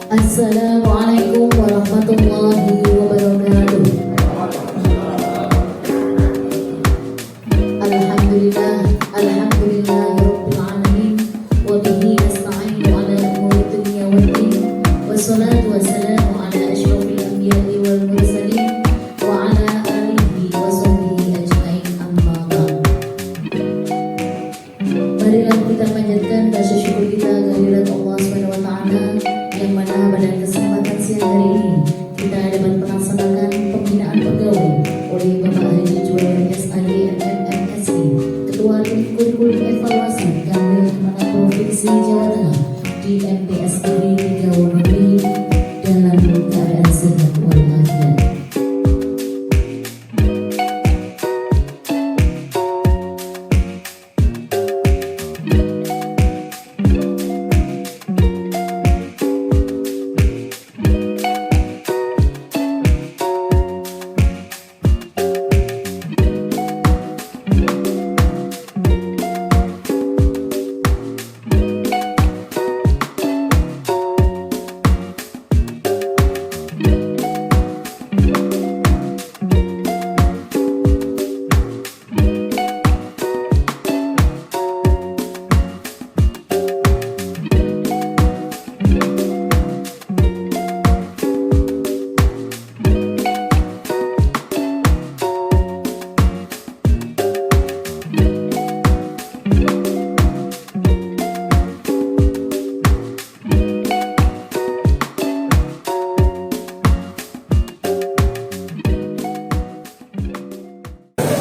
Assalamualaikum warahmatullahi wabarakatuh. Alhamdulillah, alhamdulillahirabbil alamin wa bihi nasta'inu ala umuri dunya waddin wassalatu wassalamu ala asyrofil anbiya'i wal mursalin wa ala alihi wa sahbihi ajma'in amma ba'd. Marilah kita panjatkan rasa syukur kita kehadirat Allah Subhanahu wa taala yang mana pada kesempatan siang hari ini kita dapat melaksanakan pembinaan pegawai oleh Bapak Haji Juwair SAG MMSI, Ketua Tim Kurikulum Evaluasi Kanwil Kemenang Provinsi Jawa Tengah di MPSDB 3 Wonogiri dalam keadaan sehat walafiat.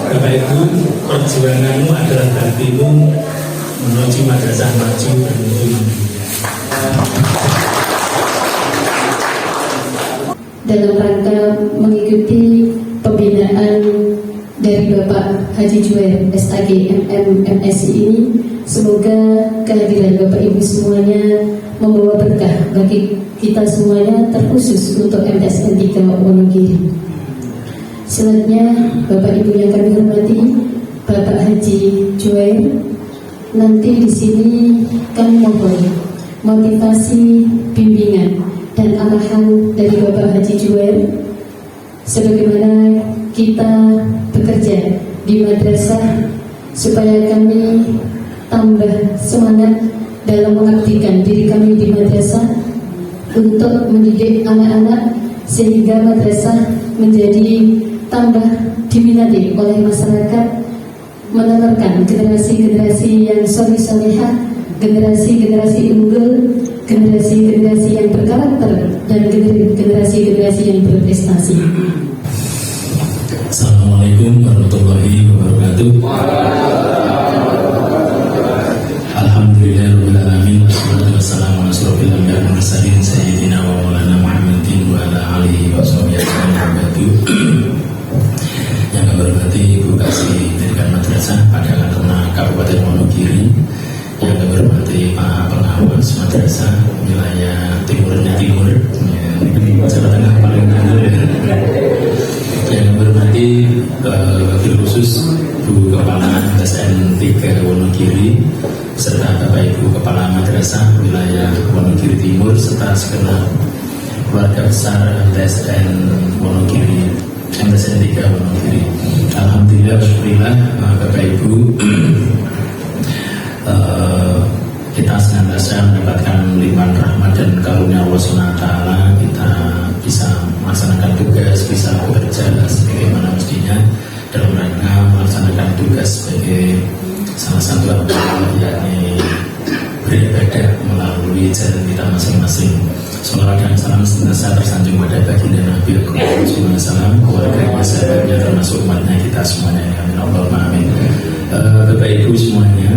Bapak Ibu, perjuanganmu adalah gantimu menuju madrasah maju dan menuju mandiri. Dalam rangka mengikuti pembinaan dari Bapak Haji Juwair SAG MMSI ini, semoga kehadiran Bapak Ibu semuanya membawa berkah bagi kita semuanya, terkhusus untuk MTSN 3 Wonogiri. Selanjutnya, Bapak Ibu yang kami hormati, Bapak Haji Juwair, nanti di sini kami mohon motivasi, bimbingan, dan arahan dari Bapak Haji Juwair sebagaimana kita bekerja di madrasah supaya kami tambah semangat dalam mengabdikan diri kami di madrasah untuk mendidik anak-anak sehingga madrasah menjadi tambah diminati oleh masyarakat, menelarkan generasi-generasi yang soleh-solehah, generasi-generasi unggul, generasi-generasi yang berkarakter, dan generasi-generasi yang berprestasi. Assalamualaikum warahmatullahi wabarakatuh. Alhamdulillahirabbil alamin wassalatu wassalamu ala asyrofil anbiya'i wal mursalin sayyidina wa maulana Muhammadin wa ala alihi wa sahbihi ajma'in. Yang kami hormati Ibu Kasih Pendidikan Madrasah pada Kabupaten Wonogiri, yang kami hormati Pak Pengawas Madrasah wilayah timurnya timur, Jawa Tengah paling timur. Yang kami hormati khusus Bu Kepala MTSN 3 Wonogiri serta Bapak Ibu Kepala Madrasah wilayah Wonogiri Timur serta segenap keluarga besar MTSN Wonogiri, MTSN 3 Wonogiri. Alhamdulillah, syukurillah Bapak Ibu, kita senantiasa mendapatkan limpahan rahmat dan karunia Allah SWT. Kita bisa melaksanakan tugas, bisa bekerja sebagaimana mestinya dalam rangka melaksanakan tugas sebagai salah satu anggota, yakni beribadah melalui jalan kita masing-masing. Salawat dan salam senantiasa tersanjung pada baginda Nabi SAW, keluarganya, sahabatnya, termasuk umatnya kita semuanya. Amin Allahumma amin. Bapak Ibu semuanya,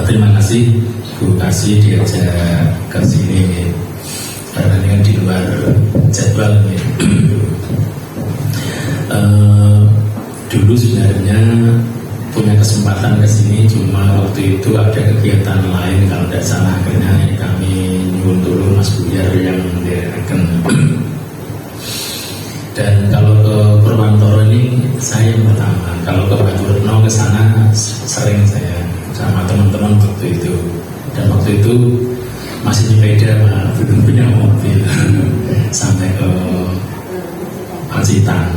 terima kasih Bu Kasih diajak ke sini karena dengan di luar jadwal. Dulu sebenarnya punya kesempatan ke sini, cuma waktu itu ada kegiatan lain kalau tidak salah, akhirnya kami nyuwun turun Mas Buyar yang mendirikan. Dan kalau ke Purwantoro ini saya yang pertama, kalau ke Baturetno ke sana sering saya sama teman-teman waktu itu. Dan waktu itu masih sepeda Pak, belum punya mobil sampai ke Pacitan.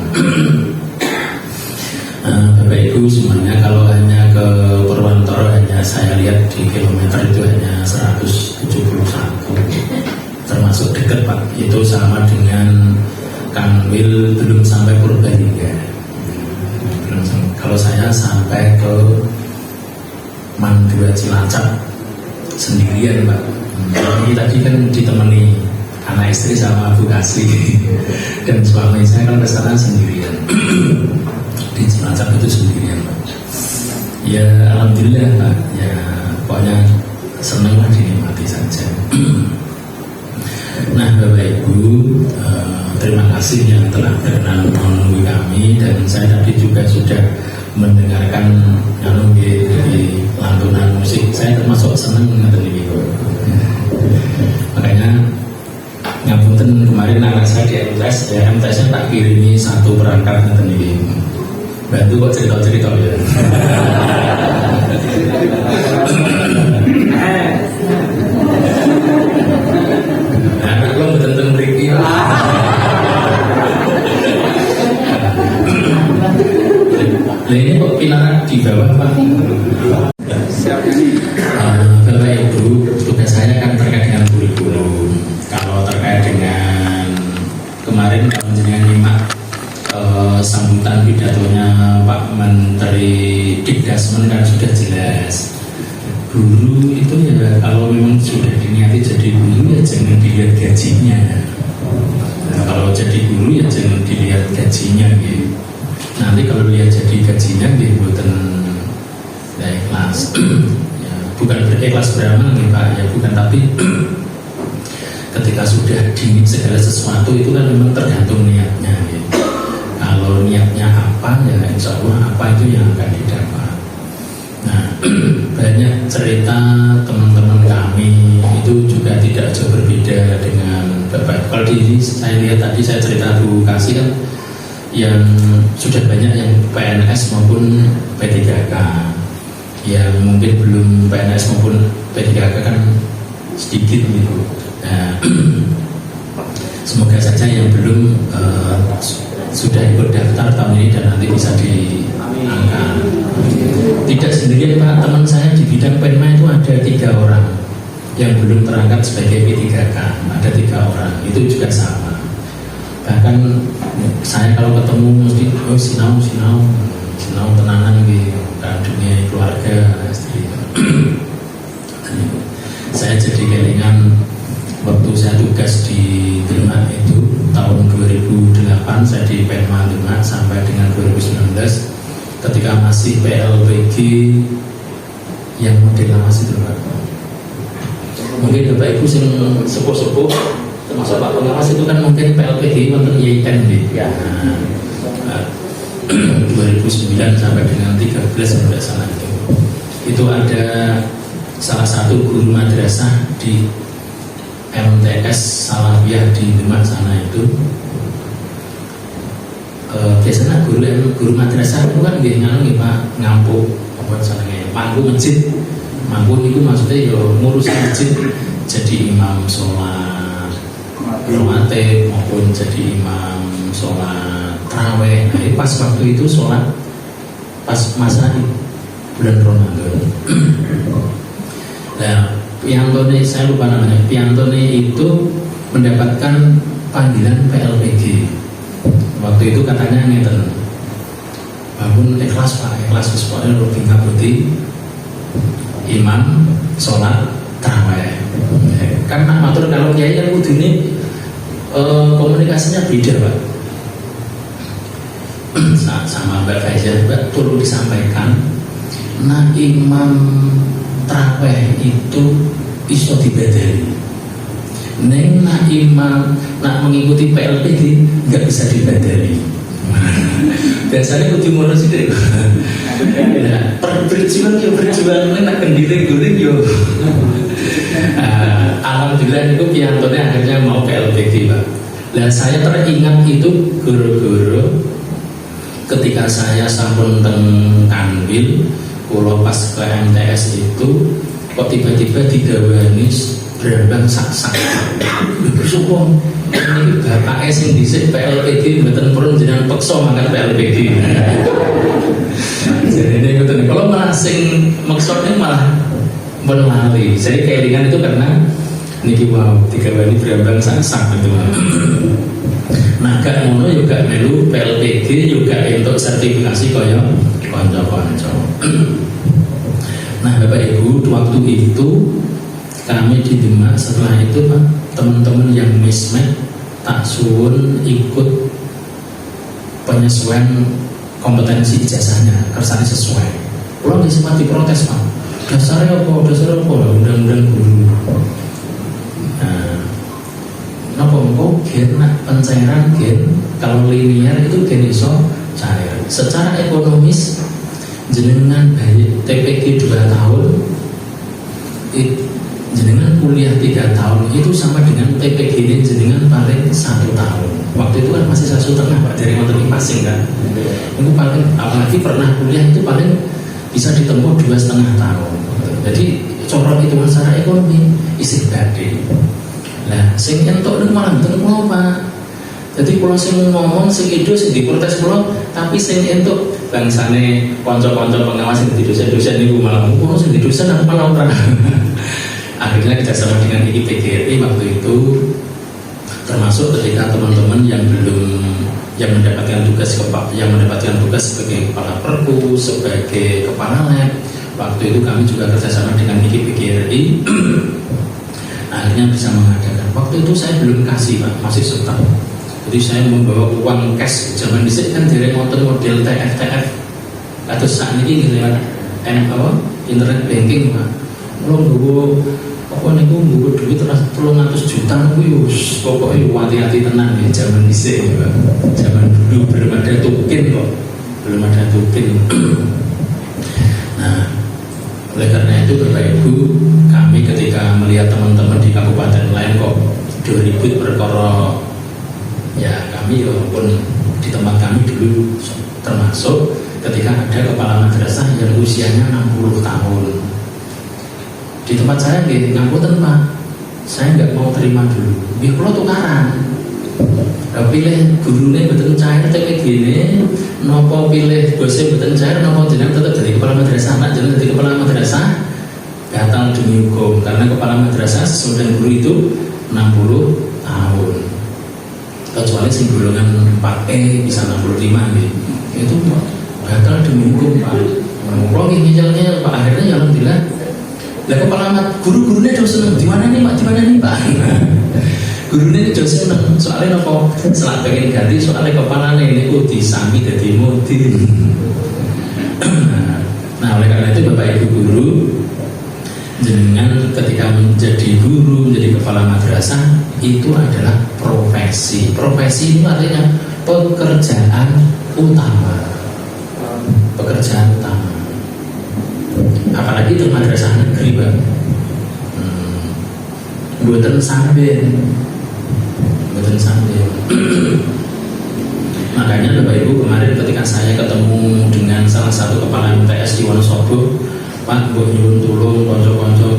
Bapak Ibu semuanya, kalau hanya ke Purwontoro hanya saya lihat di kilometer itu hanya 171, termasuk dekat Pak. Itu sama dengan Kanwil belum sampai Purbalingga. Kalau saya sampai ke Mandua Cilacap sendirian Pak. Ini tadi kan ditemani anak istri sama Bu Kasih dan suami saya kan ke sana sendirian. Di Cilacap itu sendirian Pak. Ya alhamdulillah Pak. Ya pokoknya senang lah, dinikmati saja. Nah Bapak Ibu, terima kasih yang telah berkenan menunggu kami, dan saya tadi juga sudah mendengarkan dari lantunan musik. Saya termasuk senang dengan ini. Makanya ngapunten kemarin anak saya di MTS, ya MTS-nya tak kirimi satu perangkat dengan ini. Bantu kok cerita-cerita ya. Anak lo betul-betul meriki. Ini kok pilar di bawah Pak. Bapak Ibu, tugas saya kan terkait dengan kurikulum. Kalau terkait dengan kemarin kalau jenengan nyimak sambutan pidatonya Pak Menteri Dikdasmen kan sudah jelas. Guru itu ya kalau memang sudah diniati jadi guru ya jangan dilihat gajinya. Nah, kalau jadi guru ya jangan dilihat gajinya gitu. Nanti kalau lihat jadi gajinya gitu bukan ya ikhlas. Ya, bukan berikhlas beramal nih Pak, ya bukan, tapi ketika sudah dingin segala sesuatu itu kan memang tergantung niatnya gitu. Kalau niatnya apa ya insya Allah apa itu yang akan didapat. Nah banyak cerita teman-teman kami itu juga tidak jauh berbeda dengan Bapak. Kalau di saya lihat tadi saya cerita Bu Kasih kan yang sudah banyak yang PNS maupun P3K, yang mungkin belum PNS maupun P3K kan sedikit gitu. Nah, semoga saja yang belum sudah ikut daftar tahun ini dan nanti bisa diangkat. Tidak sendirian Pak, teman saya di bidang Penma itu ada 3 orang yang belum terangkat sebagai P3K, ada 3 orang, itu juga sama. Bahkan saya kalau ketemu mesti sinau tenanan di dunia keluarga istri. Saya jadi kelingan waktu saya tugas di Demak itu tahun 2008, saya di Penma Demak sampai dengan 2019 ketika masih PLPG yang model lama itu Pak. Mungkin Bapak Ibu yang sepuh-sepuh termasuk Pak Pengawas itu kan mungkin PLPG wonten YIN ya. 2009 sampai dengan 13 sampai sana itu ada salah satu guru madrasah di MTS Salafiyah di Demak sana itu. Biasanya guru madrasah itu kan nggih Pak ngampu apa jenenge mangku masjid. Mangku itu maksudnya ya ngurus masjid, jadi imam sholat rawatib maupun jadi imam sholat taraweh. Nah, pas waktu itu sholat pas masa bulan Ramadan. Nah, Piantone saya lupa namanya. Piantone itu mendapatkan panggilan PLPG. Waktu itu katanya ngeten, bangun ikhlas Pak, ikhlas sesuatu lebih ngabuti imam sholat taraweh. Karena matur kalau kiai kan kudune komunikasinya beda Pak. Sama Mbak Faizah, Mbak perlu disampaikan. Nah imam taraweh itu iso dibadani. Neng nak imam nak mengikuti PLPG nggak bisa dibadani. Biasanya kudu ngono sih deh. Berjuang yo berjuang nak kendiri guling yo. Alhamdulillah itu piantone akhirnya mau PLPG Pak. Dan saya teringat itu guru-guru ketika saya sampun teng Kanwil, kalau pas ke MTS itu kok tiba-tiba digawani berambang sak-sak. Bersyukur ini bapaknya sing dhisik PLPG mboten purun jenengan peksa mangkat PLPG. Jadi ini ngoten. Kalau malah sing maksudnya malah melali. Jadi kelingan itu karena niki wow digawani berambang sak-sak gitu. Nah, gak ngono juga melu PLPG juga untuk sertifikasi kaya kanca-kanca. Nah, Bapak Ibu, waktu itu kami di Demak, setelah itu Pak, teman-teman yang mismet tak suwun ikut penyesuaian kompetensi ijazahnya, kersane sesuai. Kalau sempat diprotes Pak, dasarnya apa, undang-undang guru. Nah, nopo gen pencairan gen kalau linear itu gen iso cair. Secara ekonomis jenengan baik TPG 2 tahun, jenengan kuliah 3 tahun itu sama dengan TPG ini jenengan paling 1 tahun. Waktu itu kan masih 1,5 Pak dari materi passing kan. Itu paling apalagi pernah kuliah itu paling bisa ditempuh 2,5 tahun. Jadi corot itu secara ekonomi isi badhe. Nah, sing entuk niku malah mboten kula Pak. Jadi kula sing ngomong sing ido sing diprotes kula, tapi sing entuk bangsane kanca-kanca pengawas sing di dosen-dosen niku malah ngono sing di dosen apa ora. Akhirnya kerjasama dengan IPGRI waktu itu, termasuk ketika teman-teman yang belum mendapatkan tugas sebagai kepala perpu, sebagai kepala lab, waktu itu kami juga kerjasama dengan IPGRI. Akhirnya bisa mengadakan. Waktu itu saya belum kasih Pak, masih setahun. Jadi saya membawa uang cash. Zaman dhisik kan dereng wonten model TF atau saat ini lewat internet banking Pak. Kalau nggo duit 300 juta niku wis pokoke hati-hati tenan ya zaman dhisik ya. Zaman dulu belum ada token kok. Nah, oleh karena itu Bapak Ibu, kami ketika melihat teman-teman di kabupaten lain kok 2000 perkara, ya kami walaupun di tempat kami dulu termasuk ketika ada kepala madrasah yang usianya 60 tahun. Di tempat saya nggih ngapunten Pak, saya nggak mau terima dulu. Nggih kula tukaran. Pilih gurune mboten cair TPG ini, napa pilih bose mboten cair, napa jenengan tetap jadi kepala madrasah. Nak jenengan jadi kepala madrasah batal demi hukum karena kepala madrasah sesuai dengan guru itu 60 tahun. Kecuali sing golongan 4E bisa 65 nih. Itu batal demi hukum Pak. Kalau nginjalnya Pak akhirnya ya alhamdulillah. Lah kepala guru-gurunya do seneng di mana nih Pak? Gurunya itu seneng soalnya nopo setelah pengen ganti soalnya kepala ini disami dari modin. Nah oleh karena itu Bapak Ibu guru, jenengan ketika menjadi guru, menjadi kepala madrasah itu adalah profesi. Profesi itu artinya pekerjaan utama. Apalagi itu madrasah negeri Pak. Mboten sambil. Makanya Bapak Ibu kemarin ketika saya ketemu dengan salah satu kepala MTS di Wonosobo, Pak mbok nyuwun tulung kanca-kanca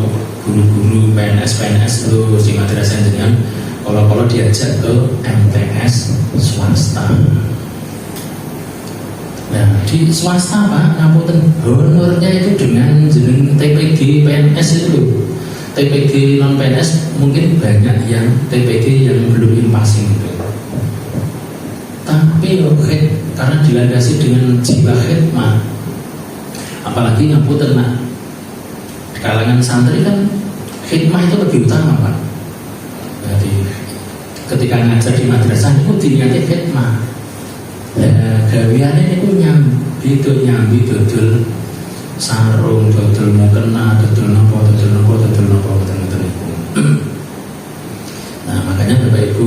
guru-guru PNS lho di madrasah jenengan kalau diajak ke MTS swasta. Nah di swasta Pak ngapunten honornya itu dengan jeneng TPG PNS itu loh. TPG non PNS mungkin banyak yang TPG yang belum passing gitu. Tapi karena dilandasi dengan jiwa khidmat, apalagi ngapunten nak kalangan santri kan khidmat itu lebih utama Pak. Jadi ketika ngajar di madrasah itu diniati khidmat. Gaweane itu nyambi dodol sarung, dodol mukena, dodol nopo ngoten niku. Nah, makanya Bapak Ibu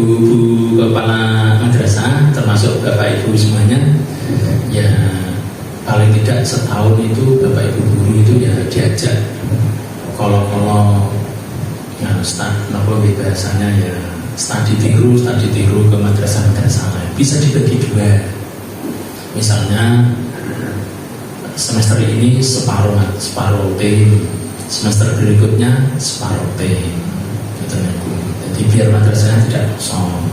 kepala madrasah termasuk Bapak Ibu semuanya ya paling tidak setahun itu Bapak Ibu guru itu ya diajak kalau ya nopo bahasanya ya studi tiru ke madrasah lain. Bisa dibagi dua. Misalnya semester ini separuh T, semester berikutnya separuh T. biar madrasahnya tidak kosong.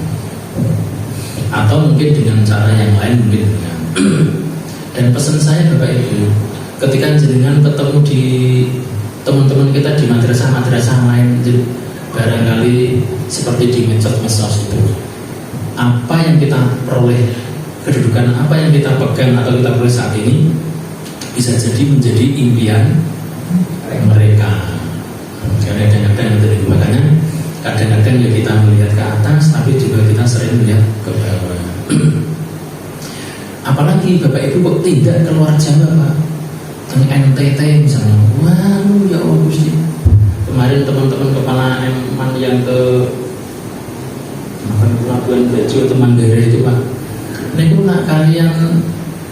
Atau mungkin dengan cara yang lain mungkin dengan dan pesan saya Bapak Ibu, ketika jenengan ketemu di teman-teman kita di madrasah-madrasah lain, barangkali seperti di medsos itu, apa yang kita peroleh, kedudukan apa yang kita pegang atau kita peroleh saat ini bisa jadi menjadi impian mereka. Karena kadang-kadang makanya kadang-kadang ya kita melihat ke atas, tapi juga kita sering melihat ke bawah. Apalagi Bapak Ibu kok tidak keluar Jawa Pak, ke NTT misalnya, wah ya Allah Gusti. Kemarin teman-teman kepala Eman yang ke Labuan Bajo atau Manggarai itu Pak, ini pun nak kalian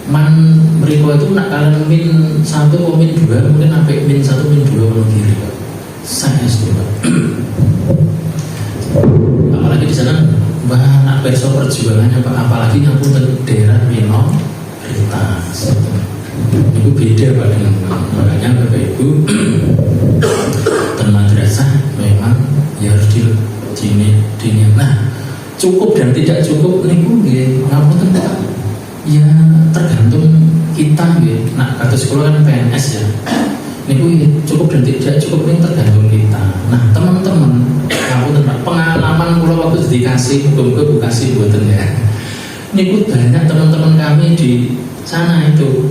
man mereka itu nak kalian min 1 atau min 2, mungkin sampai min 1 min 2 kalau kiri Pak. Saya setuju Pak. Apalagi di sana banyak perso perjuangannya Pak, apalagi yang pun daerah minoritas itu beda Pak dengan makanya Bapak Ibu dan madrasah memang ya harus dini. Nah, cukup dan tidak cukup ini pun ngapunten Pak, ya tergantung kita gitu. Nah, kata sekolah kan PNS ya, ini cukup dan tidak cukup ini tergantung kita. Nah, teman-teman ngapunten Pak, pengalaman kula waktu dikasih muga-muga Bukasih buatan ya. Ini banyak teman-teman kami di sana itu,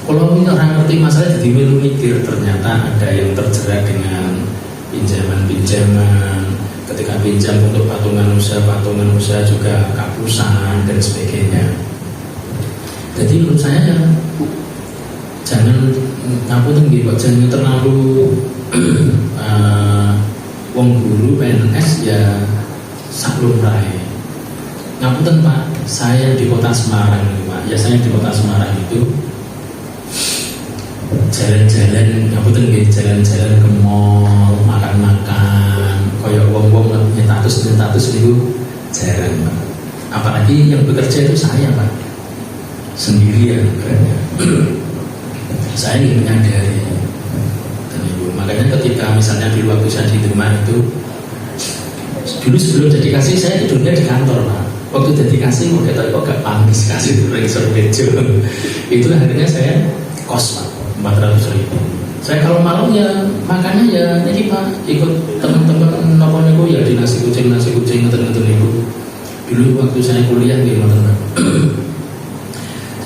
kalau ini orang ngerti masalah jadi milu mikir, ternyata ada yang terjerat dengan pinjaman-pinjaman, ketika pinjam untuk patungan usaha juga kapusan dan sebagainya. Jadi menurut saya jangan ngapunten nggih, jangan terlalu wong guru PNS ya saklum rae. Ngapunten Pak, saya di kota Semarang Pak, ya saya di kota Semarang itu jalan-jalan, ngapunten nggih, jalan-jalan ke mall, makan-makan, koyok wong-wong nyetatus itu jarang Pak. Apalagi yang bekerja itu saya Pak, sendirian berada. Saya ingin menyadari. Makanya ketika misalnya di waktu saya di rumah itu, dulu sebelum jadi kasih saya tidurnya di kantor Pak. Waktu jadi kasih kok gak pantas kasih itu rengsor meja. Itu akhirnya saya kos Pak, 400.000. Saya kalau malam ya makannya ya jadi Pak, ikut teman-teman nopo niku ya di nasi kucing ngeten-ngeten niku. Dulu waktu saya kuliah nggih ngoten Pak.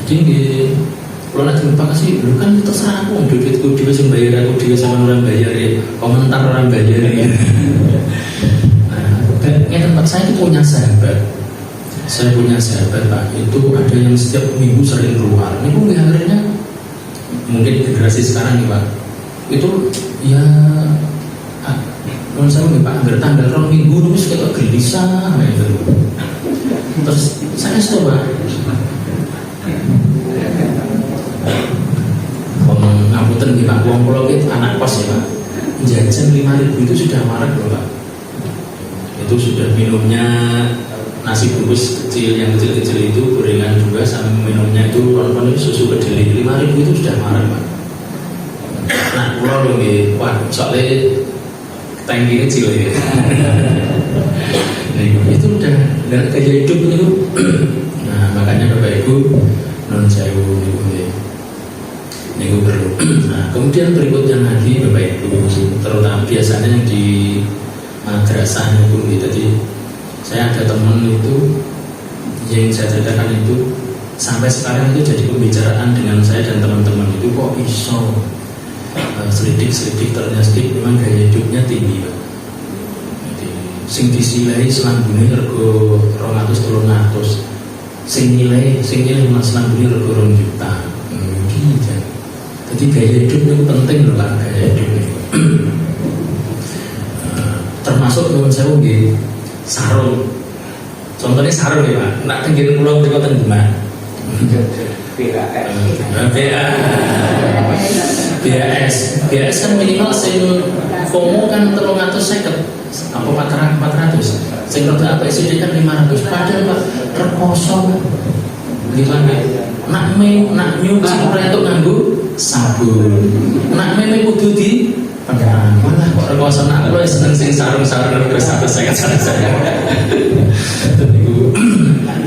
Jadi nggih kalau nanti Pak kasih, dulu kan terserah aku, duitku dhewe sing bayar aku dhewe sama orang bayar ya, komentar orang bayar ya. Nah, ngeten Pak, saya itu punya sahabat. Saya punya sahabat Pak, itu ada yang setiap minggu sering keluar. Ini pun akhirnya mungkin generasi sekarang nih Pak, itu ya non saya nih Pak, hampir tanggal 2 minggu terus kayak gelisah gitu. Terus saya coba ngapunten nih Pak, uang pulau itu anak kos ya Pak, jajan 5.000 itu sudah marak loh Pak. Itu sudah minumnya nasi bungkus kecil, yang kecil-kecil itu gorengan juga, sama minumnya itu ron-ron itu susu kedelai, 5.000 itu sudah marak Pak. Nah pulau loh nih, wah soalnya tank ini kecil ya. Nah itu udah gaya hidup itu. Nah makanya Bapak Ibu non sewu niku perlu. Nah, kemudian berikutnya lagi Bapak Ibu, terutama biasanya yang di madrasah itu, jadi saya ada teman itu yang saya ceritakan itu sampai sekarang itu jadi pembicaraan dengan saya dan teman-teman itu, kok iso selidik ternyata memang gaya hidupnya tinggi Pak. Jadi sing disilai selambune rego 200-300, sing nilai selambune rego 2 juta. Jadi gaya hidup itu penting loh Pak, gaya hidup itu. Termasuk teman saya nggih sarung. Contohnya sarung ya Pak, nak tenggiri pulau di kota Demak. BAS kan minimal sing FOMO kan 350 apa 400. Sing rada apa isi kan 500. Padahal Pak terkosong gimana? nak nyuci ora entuk nganggo sabun. Nak meme kudu di pegang. Malah kok rekoso nak lu seneng sing sarung-sarung terus saya.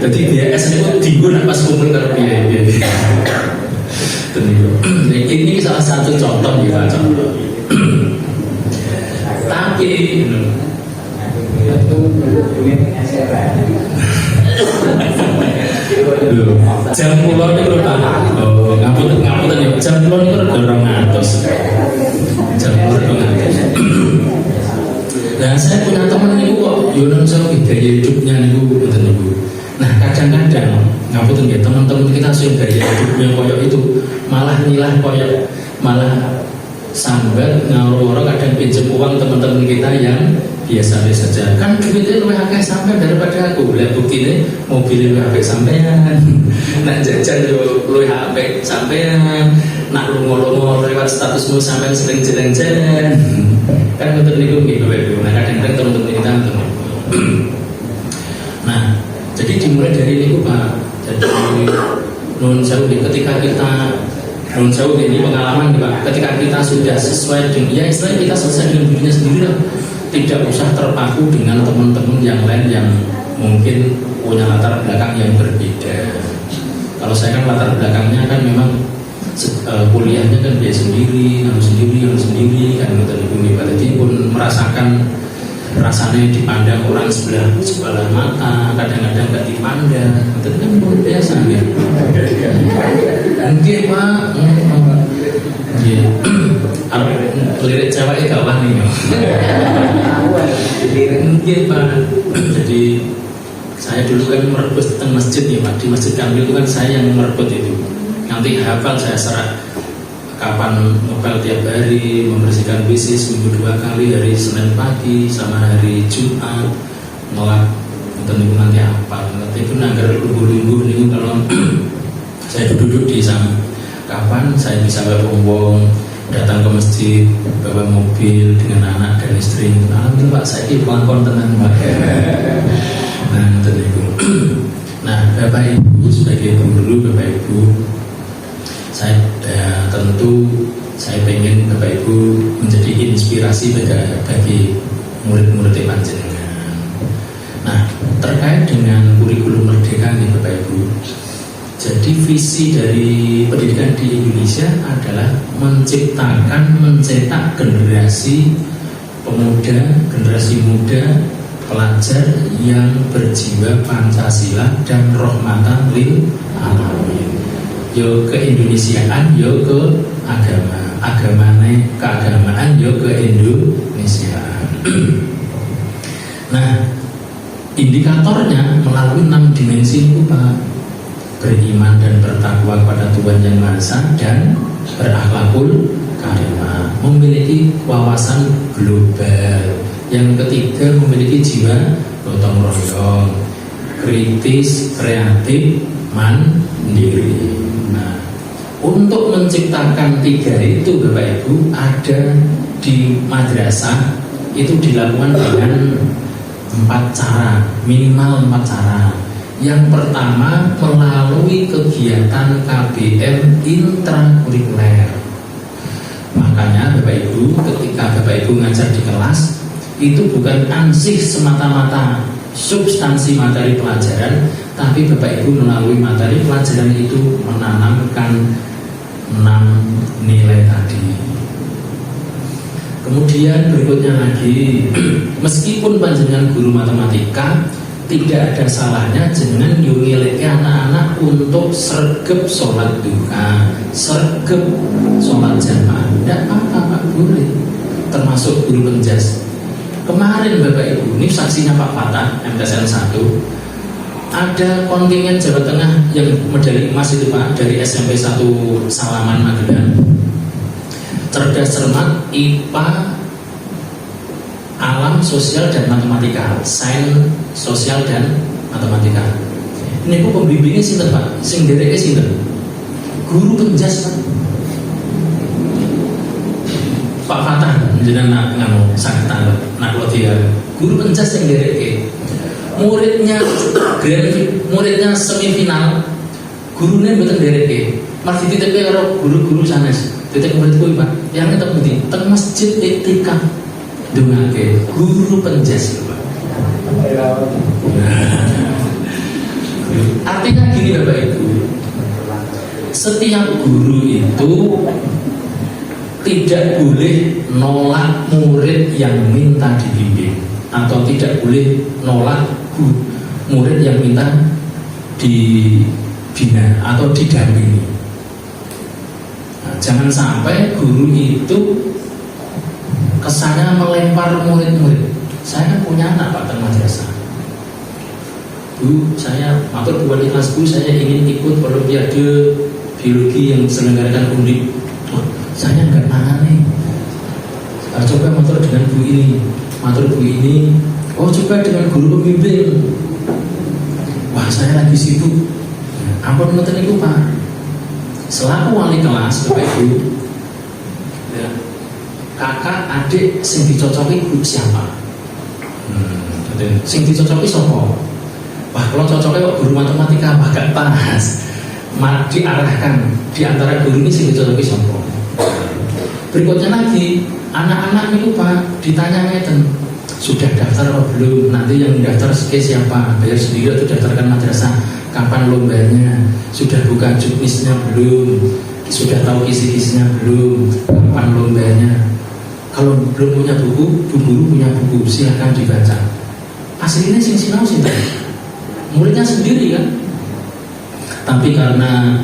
Jadi dia niku dienggo nak pas kumpul karo piye. Ini salah satu contoh ya, contoh. Tapi jam pulau ini lho Pak. Ngapunten ya, jam pulau ini rada 200. Jam pulau 200. Nah, saya punya teman niku kok yo nang saya gaya hidupnya niku ngoten niku. Nah, kadang-kadang ngapunten ya teman-teman kita sing gaya hidupnya koyo itu malah nilah koyo malah sambat ngawur-ngawur kadang pinjam uang teman-teman kita yang biasa-biasa saja. Kan duitnya lebih akeh sampai daripada aku. Lihat buktinya mobilnya lebih akeh sampean. Nak jajan yo lebih akeh sampean. Nak lungo-lungo lewat statusmu sampean sering jalan-jalan. Kan betul niku nggih Bapak Ibu. Nah kadang-kadang teman-teman kita nah, jadi dimulai dari niku Pak. Jadi nun sewu ketika kita nun sewu ini pengalaman Pak. Ketika kita sudah sesuai dengan ya istilahnya kita selesai dengan dirinya sendiri lah. Tidak usah terpaku dengan teman-teman yang lain yang mungkin punya latar belakang yang berbeda. Kalau saya kan latar belakangnya kan memang kuliahnya kan dia sendiri kan betul ibu berarti pun merasakan rasanya dipandang orang sebelah mata, kadang-kadang nggak dipandang, itu kan luar biasa ya. Mungkin Pak, lirik ceweknya gawah nih ya. Mungkin Pak, jadi saya dulu kan merebut tentang masjid ya Pak, di Masjid Kamil itu kan saya yang merebut itu. Nanti hafal saya serah kapan ngepel tiap hari, membersihkan WC seminggu 2 kali, hari Senin pagi sama hari Jumat ngelak tentu nanti apa nanti itu nagar lungguh-lungguh nih kalau saya duduk di sana kapan saya bisa berbohong datang ke masjid bawa mobil dengan anak dan istri. Alhamdulillah Pak, saya ini pelangkon tenang Pak. Nah tentu nah Bapak Ibu sebagai guru Bapak Ibu, saya tentu saya pengen Bapak Ibu menjadi inspirasi bagi murid-murid panjenengan. Nah, terkait dengan kurikulum merdeka nih Bapak Ibu. Jadi visi dari pendidikan di Indonesia adalah mencetak generasi pemuda, generasi muda, pelajar yang berjiwa Pancasila dan rahmatan lil alamin. Yo ke Indonesiaan, yo ke keagamaan, yo ke Indonesiaan. Nah, indikatornya melalui 6 dimensi itu Pak. Beriman dan bertakwa kepada Tuhan Yang Maha Esa dan berakhlakul karimah, memiliki wawasan global. Yang ketiga memiliki jiwa gotong royong, kritis, kreatif, mandiri. Nah, untuk menciptakan 3 itu Bapak Ibu ada di madrasah itu dilakukan dengan 4 cara, minimal 4 cara. Yang pertama melalui kegiatan KBM intrakurikuler. Makanya Bapak Ibu ketika Bapak Ibu ngajar di kelas itu bukan ansih semata-mata substansi materi pelajaran, tapi Bapak Ibu melalui materi pelajaran itu menanamkan 6 nilai tadi. Kemudian berikutnya lagi, meskipun panjenengan guru matematika, tidak ada salahnya jenengan nyuwileke anak-anak untuk sregep sholat duha, sregep sholat jamaah. Tidak apa-apa Pak, boleh. Termasuk guru penjas. Kemarin Bapak Ibu, ini saksinya Pak Fatah, MTSN 1. Ada kontingen Jawa Tengah yang medali emas itu Pak, dari SMP 1 Salaman Magelang. Cerdas cermat, IPA, alam, sosial dan matematika, sains, sosial dan matematika. Ini kok pembimbingnya sinten Pak? Sing dereke sinten? Guru penjas Pak. Pak Fatah jenengan nganu sakit nak dia guru penjas yang dereke. Muridnya semifinal, gurune mboten ndereke. Mas dititipke karo guru-guru sanes. Titip muridku Pak, yang tetep ngendi? Teng masjid iktikaf. Dongake guru penjas Pak. Artinya gini Bapak Ibu, setiap guru itu tidak boleh nolak murid yang minta dibimbing, atau tidak boleh nolak murid yang minta dibina atau didampingi. Nah, jangan sampai guru itu kesannya melempar murid-murid. Saya kan punya anak Pak teng madrasah. Bu, saya matur buat ikhlas Bu, saya ingin ikut olimpiade biologi yang diselenggarakan Undip. Oh, saya nggak nangani. Coba matur dengan Bu ini, matur Bu ini. Oh, coba dengan guru pembimbing. Wah, saya lagi sibuk. Ampun ngoten niku Pak. Selaku wali kelas Bapak Ibu, ya, kakak adik sing dicocoki guru siapa? Sing dicocoki sapa? Wah, kalau cocoknya kok guru matematika apa gak pas. Diarahkan di antara guru ini sing dicocoki sapa. Berikutnya lagi, anak-anak itu Pak ditanya ngeten, sudah daftar atau belum? Nanti yang daftar siapa? Bayar sendiri atau daftarkan madrasah? Kapan lombanya? Sudah buka juknisnya belum? Sudah tahu kisi-kisinya belum? Kapan lombanya? Kalau belum punya buku, Bu Guru punya buku, silahkan dibaca. Aslinya sing sinau sinten? Muridnya sendiri kan? Tapi karena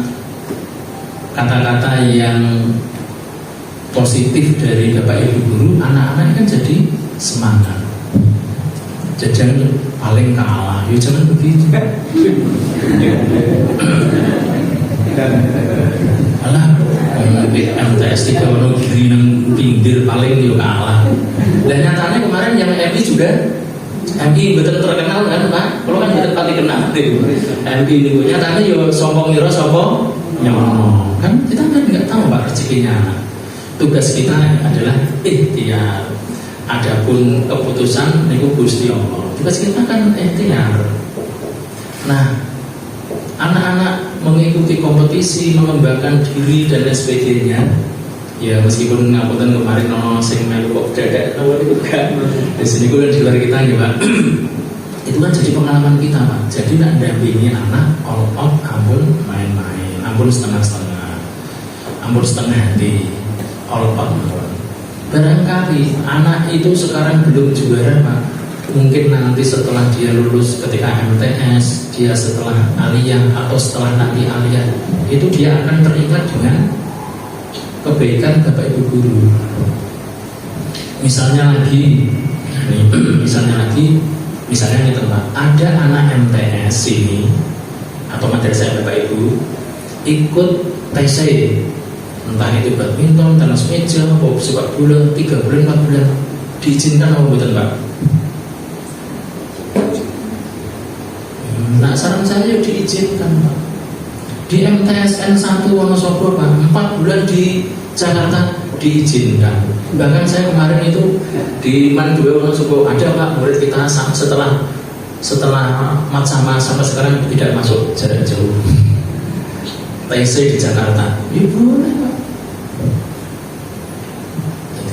kata-kata yang positif dari Bapak Ibu Guru, anak-anak kan jadi semangat. Jangan paling kalah, ya jangan begitu. Alah, MTS 3 Wonogiri nang pinggir paling yo kalah. Dan nyatanya kemarin yang MI juga MI betul terkenal kan Pak? Kalau kan betul pati kenal deh. MI ini nyatanya yo sombong ngira sombong nyono. Kan kita kan nggak tahu Pak rezekinya. Tugas kita adalah ikhtiar. Adapun keputusan niku Gusti Allah. Tugas kita kan ikhtiar. Nah, anak-anak mengikuti kompetisi, mengembangkan diri dan lain sebagainya. Ya meskipun ngapunten kemarin ono sing melu kok dadak awal itu kan. Di sini kan di luar kita ya Pak. Itu kan jadi pengalaman kita Pak. Jadi nak dampingi anak all out, ampun main-main, ampun setengah-setengah, ampun setengah hati, all out. Barangkali anak itu sekarang belum juara Pak. Mungkin nanti setelah dia lulus ketika MTS, dia setelah aliyah atau setelah nanti aliyah, itu dia akan teringat dengan kebaikan Bapak Ibu Guru. Misalnya lagi ini Pak, ada anak MTS ini atau madrasah Bapak Ibu ikut TC, entah itu badminton, tenis meja, atau sepak bola 3 bulan 4 bulan, diizinkan apa betul Pak? Nah saran saya diizinkan Pak. Di MTSN 1 Wonosobo Pak, 4 bulan di Jakarta diizinkan. Bahkan saya kemarin itu di Man 2 Wonosobo ada Pak murid kita setelah Matsama sampai sekarang tidak masuk jarak jauh. TC di Jakarta, ya boleh Pak.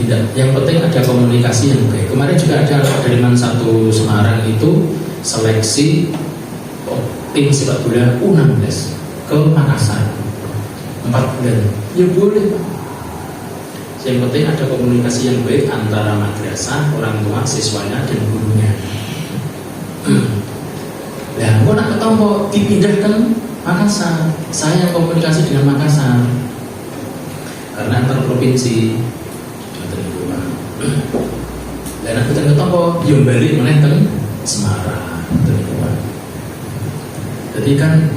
Tidak, yang penting ada komunikasi yang baik. Kemarin juga ada dari Man 1 Semarang itu seleksi tim sepak bola U16 ke Makassar 4 bulan, ya boleh Pak. Yang penting ada komunikasi yang baik antara madrasah, orang tua, siswanya dan gurunya. Nah, kok nak ketemu dipindahkan Makassar, saya komunikasi dengan Makassar karena antar provinsi. Dan aku ketemu yang balik menenteng Semarang. Jadi kan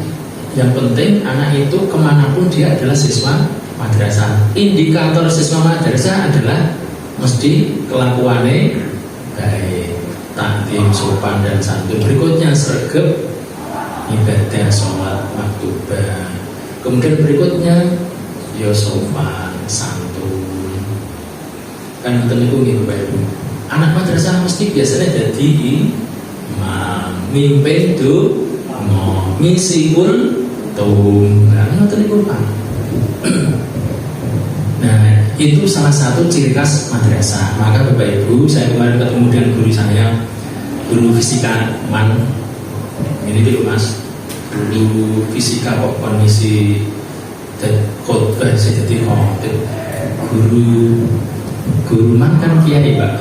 yang penting anak itu kemanapun dia adalah siswa madrasah. Indikator siswa madrasah adalah mesti kelakuannya baik, takdim, sopan dan santun. Berikutnya sregep, ibadah, sholat, maktubah. Kemudian berikutnya ya sopan, santun. Kan itu gitu Bapak Ibu. Anak madrasah mesti biasanya jadi imam, mimpin ngisi ketum. Nah, ngoten niku Pak. Nah, itu salah satu ciri khas madrasah. Maka Bapak Ibu, saya kemarin ketemu dengan guru saya, guru fisika ini dulu Mas, guru fisika kok kondisi khotbah saya jadi khotib. Guru man kan kiai Pak.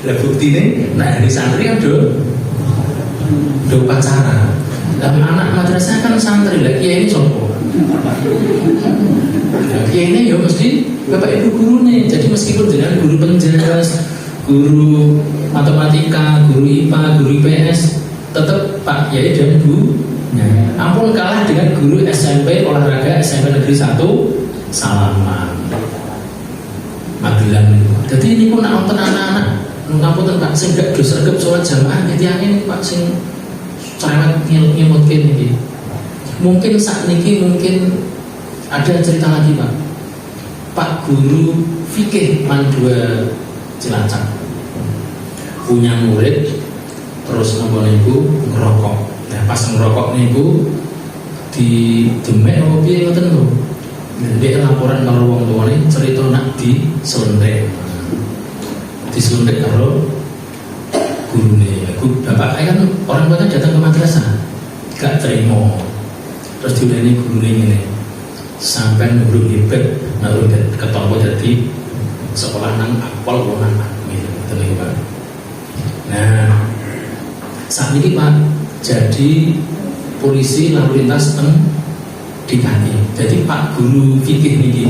Lah buktine nah di santri kan do pacaran. Lah anak madrasah kan santri, lah kiai ini sopo? Kiai ini ya mesti Bapak Ibu guru nih. Jadi meskipun dengan guru penjelas, guru matematika, guru IPA, guru IPS, tetap Pak Kiai dan Bu. Ampun kalah dengan guru SMP olahraga SMP Negeri 1 Salaman Magelang. Jadi ini pun nonton anak-anak ngapunten Pak sing gak do sregep salat jamaah ngene Pak sing cerewet nyemutke niki. Mungkin saat niki mungkin ada cerita lagi Pak. Pak guru fikih Man 2 Cilacap punya murid terus nopo niku ngerokok. Nah pas ngerokok niku di demek opo piye ngoten lho. Dia laporan karo wong tuane cerita nak di selendek. Diselundek karo gurune. Bapak kan orang tuanya datang ke madrasah gak terima. Terus diuleni gurune ngene. Sampai guru hebat naruh ketompo dadi sekolah nang apol wonang gitu Pak. Nah, saat ini Pak jadi polisi lalu lintas DKI. Jadi Pak guru fikih niki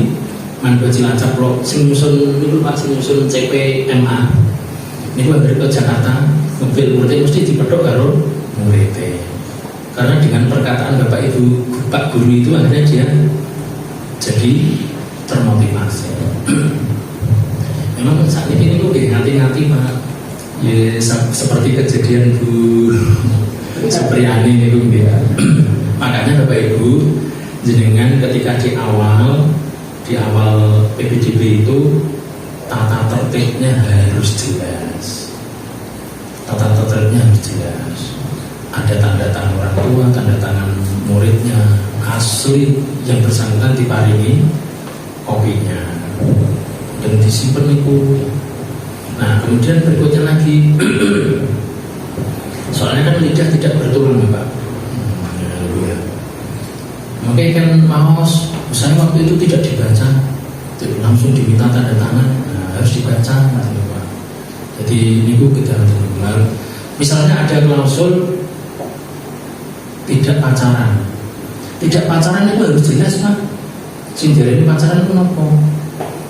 Man 2 Cilacap lo sing nyusun niku Pak sing nyusun CPMA. Niku anggere ke Jakarta, mobil muridnya mesti dipethok karo muridnya. Karena dengan perkataan Bapak Ibu Pak guru itu akhirnya dia jadi termotivasi. Memang saat ini kok hati-hati Pak. Ya seperti kejadian Bu Supriyani itu ya. Makanya Bapak Ibu jenengan ketika di awal PPDB itu tata tertibnya harus jelas. Tata tertibnya harus jelas. Ada tanda tangan orang tua, tanda tangan muridnya, asli yang bersangkutan diparingi kopinya dan disimpan itu. Nah kemudian berikutnya lagi soalnya kan lidah tidak bertulang Pak. Makanya kan maos saya waktu itu tidak dibaca, langsung diminta tanda tangan. Nah, harus dibaca gitu, Pak. Jadi ini kita dengar. Misalnya ada klausul tidak pacaran. Tidak pacaran itu harus jelas Pak. Sindir ini pacaran itu apa?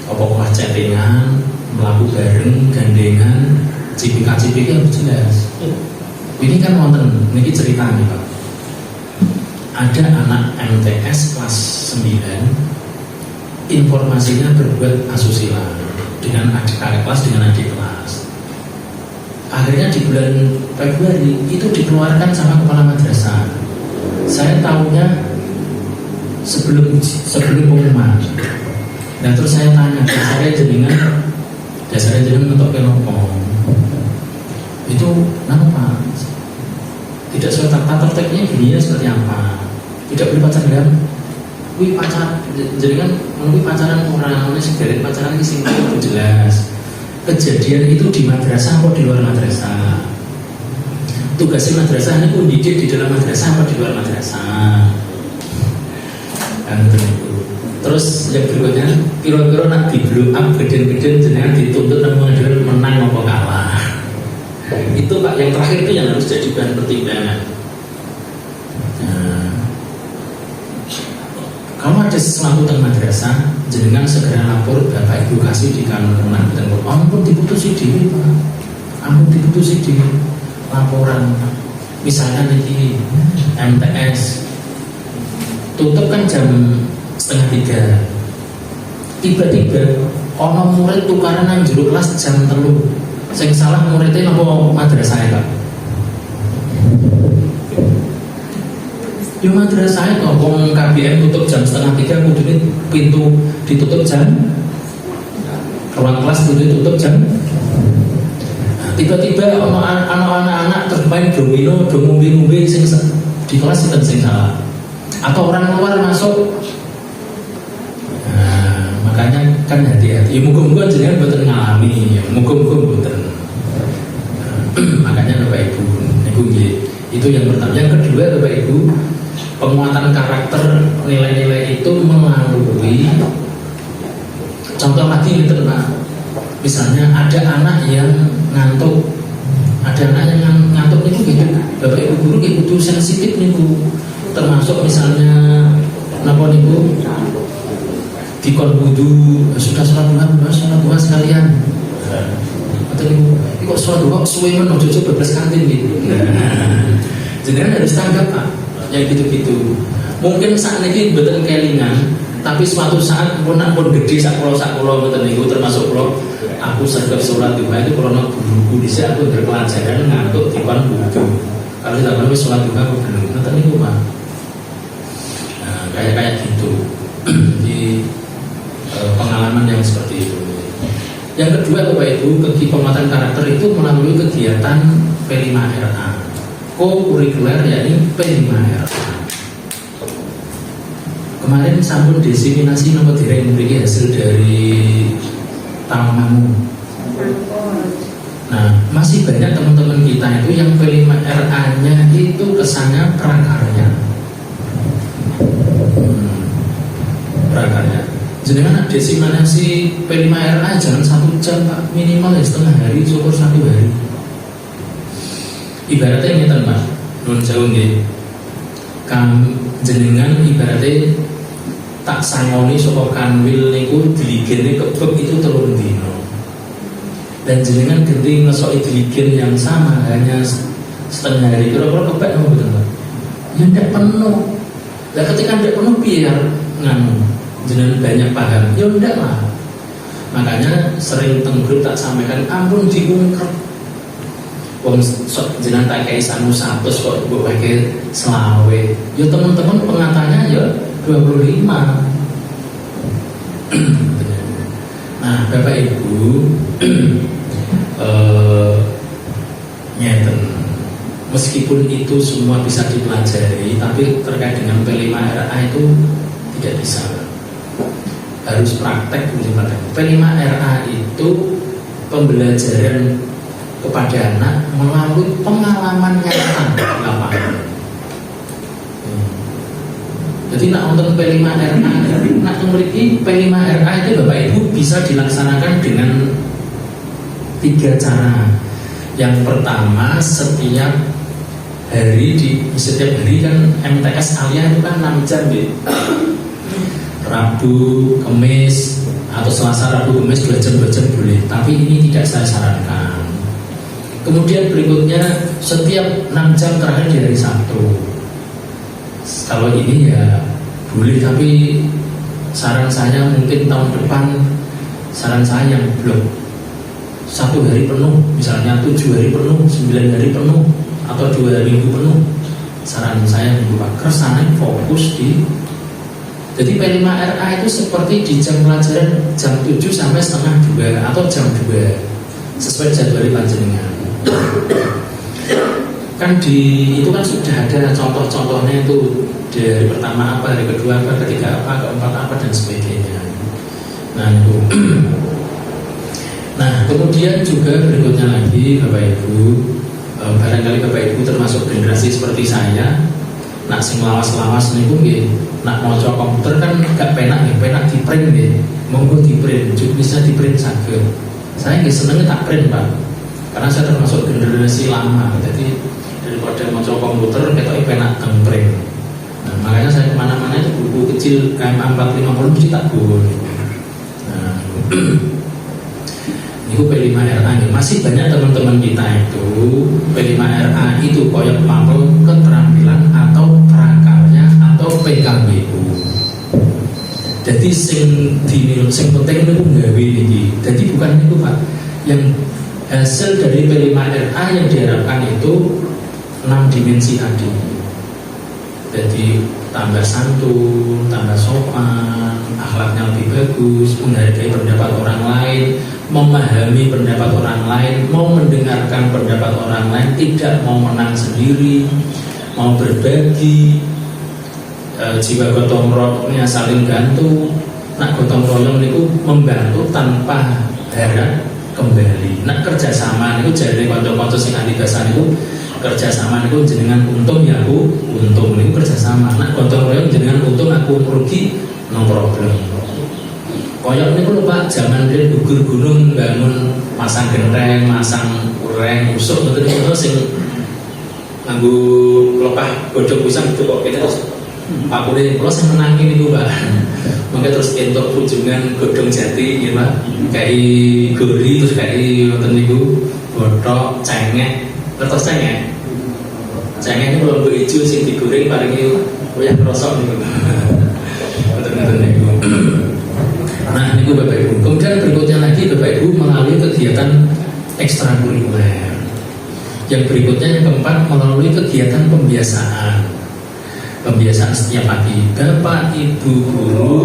Apa kelas chattingan, melaku bareng, gandengan, cipika-cipiki harus jelas. Ini kan wonten niki ceritanya Pak. Ada anak MTS kelas 9 informasinya berbuat asusila dengan adik kelas dengan adik kelas. Akhirnya di bulan Februari itu dikeluarkan sama kepala madrasah. Saya tahunya sebelum pengumuman. Dan terus saya tanya, dasarnya jenengan untuk kenapa? Itu kenapa? Tidak sesuai tata tertibnya gini seperti apa? Tidak boleh pacaran. Wih pacar, jadi kan menurut pacaran orang segera pacaran ini singkat jelas. Kejadian itu di madrasah atau di luar madrasah? Tugasnya madrasah ini pun didik di dalam madrasah atau di luar madrasah? Dan terus yang berikutnya, kira-kira nak di blow up geden-geden jenengan dituntut dan menang atau kalah? Itu Pak yang terakhir itu yang harus jadi bahan pertimbangan. Kalau ada sesuatu tentang madrasah, jenengan segera lapor Bapak Ibu kasih di kantor dan ampun diputusi di Pak. Ampun diputusi di laporan. Misalnya nanti MTS tutup kan jam 2:30. Tiba-tiba ono murid tukaran nang jero kelas jam 3. Sing salah muridnya nopo madrasah Pak? Yo madrasah kok wong KBM tutup jam 2:30 kudune pintu ditutup jam ruang kelas ditutup jam. Nah, tiba-tiba ono anak-anak terus main domino, ngombe-ngombe sing di kelas sing salah. atau orang luar masuk. Nah, makanya kan hati-hati. Ya muga-muga jenengan mboten ngalami, ya muga-muga mboten. Makanya Bapak Ibu, itu yang pertama. Yang kedua Bapak Ibu, penguatan karakter nilai-nilai itu melalui contoh lagi gitu Pak. Misalnya ada anak yang ngantuk, ada anak yang ngantuk itu gitu. Bapak Ibu guru itu sensitif nih Bu. Termasuk misalnya napa niku dikon wudu sudah sholat duha sekalian. Atau niku kok sholat duha suwe men ojo bebas kantin gitu. Jenengan harus tanggap Pak. Yang gitu-gitu. Mungkin saat ini betul kelingan, tapi suatu saat pun gede sakulo betul niku termasuk kulo. Aku sergap sholat duha itu kalau nak buku di sini aku berpelajaran ngantuk di depan buku. Kalau tidak pernah sholat duha aku belum. Betul niku Pak. Nah, kayak gitu. Di pengalaman yang seperti itu. Yang kedua Bapak Ibu, penguatan karakter itu melalui kegiatan P5RA. Co-curricular yakni P5RA. Kemarin sampun diseminasi nomor direng memiliki hasil dari tamu. Nah, masih banyak teman-teman kita itu yang P5RA-nya itu kesannya prakarya. Prakarya. Jenengan desimasi P5RA jangan 1 jam Pak, minimal ya setengah hari, syukur 1 hari. Ibaratnya ini Pak, nun jauh nggih. Jenengan ibaratnya tak sangoni saka kanwil niku diligene kebek itu 3 dino. Dan jenengan ganti ngesoki diligen yang sama hanya setengah hari, kira-kira kebek napa mboten Pak? Ya ndak penuh. Lah ketika ndak penuh biar nganu jenengan banyak paham, ya ndak lah. Makanya sering teng grup tak sampaikan ampun diungkep. Wong jenengan tak kei 100 kok mbok pakai selawe. Ya teman-teman pengatanya ya 25. Nah, Bapak Ibu nyeten. Meskipun itu semua bisa dipelajari, tapi terkait dengan P5RA itu tidak bisa. Harus praktek. P5RA itu pembelajaran kepada anak melalui pengalaman nyata di lapangan. Jadi nak nonton P5RA, nak memiliki P5RA itu Bapak Ibu bisa dilaksanakan dengan 3 cara. Yang pertama, setiap hari kan MTS Alia itu kan 6 jam ya. Rabu, Kamis atau Selasa, Rabu, Kamis 2 jam boleh. Tapi ini tidak saya sarankan. Kemudian berikutnya setiap 6 jam terakhir di hari Sabtu. Kalau ini ya boleh, tapi saran saya mungkin tahun depan saran saya yang belum 1 hari penuh, misalnya 7 hari penuh, 9 hari penuh, atau 2 minggu penuh. Saran saya minggu Pak kersane fokus di. Jadi P5RA itu seperti di jam pelajaran jam 7 sampai setengah 2 atau jam 2 sesuai jadwal panjenengan. Kan itu kan sudah ada contoh-contohnya itu dari pertama apa, dari kedua apa, ketiga apa, keempat apa dan sebagainya. Nah itu. Nah kemudian juga berikutnya lagi Bapak Ibu, barangkali Bapak Ibu termasuk generasi seperti saya, nak sing lawas-lawas niku nggih, nak maca komputer kan gak penak di print nggih. Monggo di print, juga bisa di print saged. Saya nggih senenge tak print Pak. Karena saya termasuk generasi lama, jadi daripada maca komputer ketok penak teng print. Nah, makanya saya kemana-mana itu buku kecil KMA 450 mesti tak bawa. Nah, ini P5RA nih. Masih banyak teman-teman kita itu P5RA itu koyok mapel keterampilan atau prakarya atau PKBU. Jadi sing penting itu nggawe iki. Jadi bukan itu Pak. Yang hasil dari P5RA yang diharapkan itu 6 dimensi tadi. Jadi tambah santun, tambah sopan, akhlaknya lebih bagus, menghargai pendapat orang lain, memahami pendapat orang lain, mau mendengarkan pendapat orang lain, tidak mau menang sendiri, mau berbagi. jiwa gotong royongnya saling bantu. Nak gotong royong itu membantu tanpa harap kembali. Nak kerjasama itu jadi konco-konco sing antibasan itu kerjasama itu jenengan untung ya aku untung itu kerjasama. Nak gotong royong jenengan untung aku merugi no problem. Koyok ini kalau Pak zaman dia gugur gunung bangun masang genteng, masang ureng, usuk betul-betul sing nganggu pelepah godok pisang itu kok kita terus Pak Kure, kalau saya menangin itu Pak. Maka terus entuk kunjungan godong jati ya Pak. Kayak gori terus kayak wonten niku botok, cengek, terus cengek. Cengek itu kalau hijau sing digoreng paling koyak krosok niku. Betul-betul niku. Nah, ini Bapak Ibu. Kemudian berikutnya lagi Bapak Ibu melalui kegiatan ekstrakurikuler. Yang berikutnya yang keempat melalui kegiatan pembiasaan. Pembiasaan setiap pagi. Bapak Ibu guru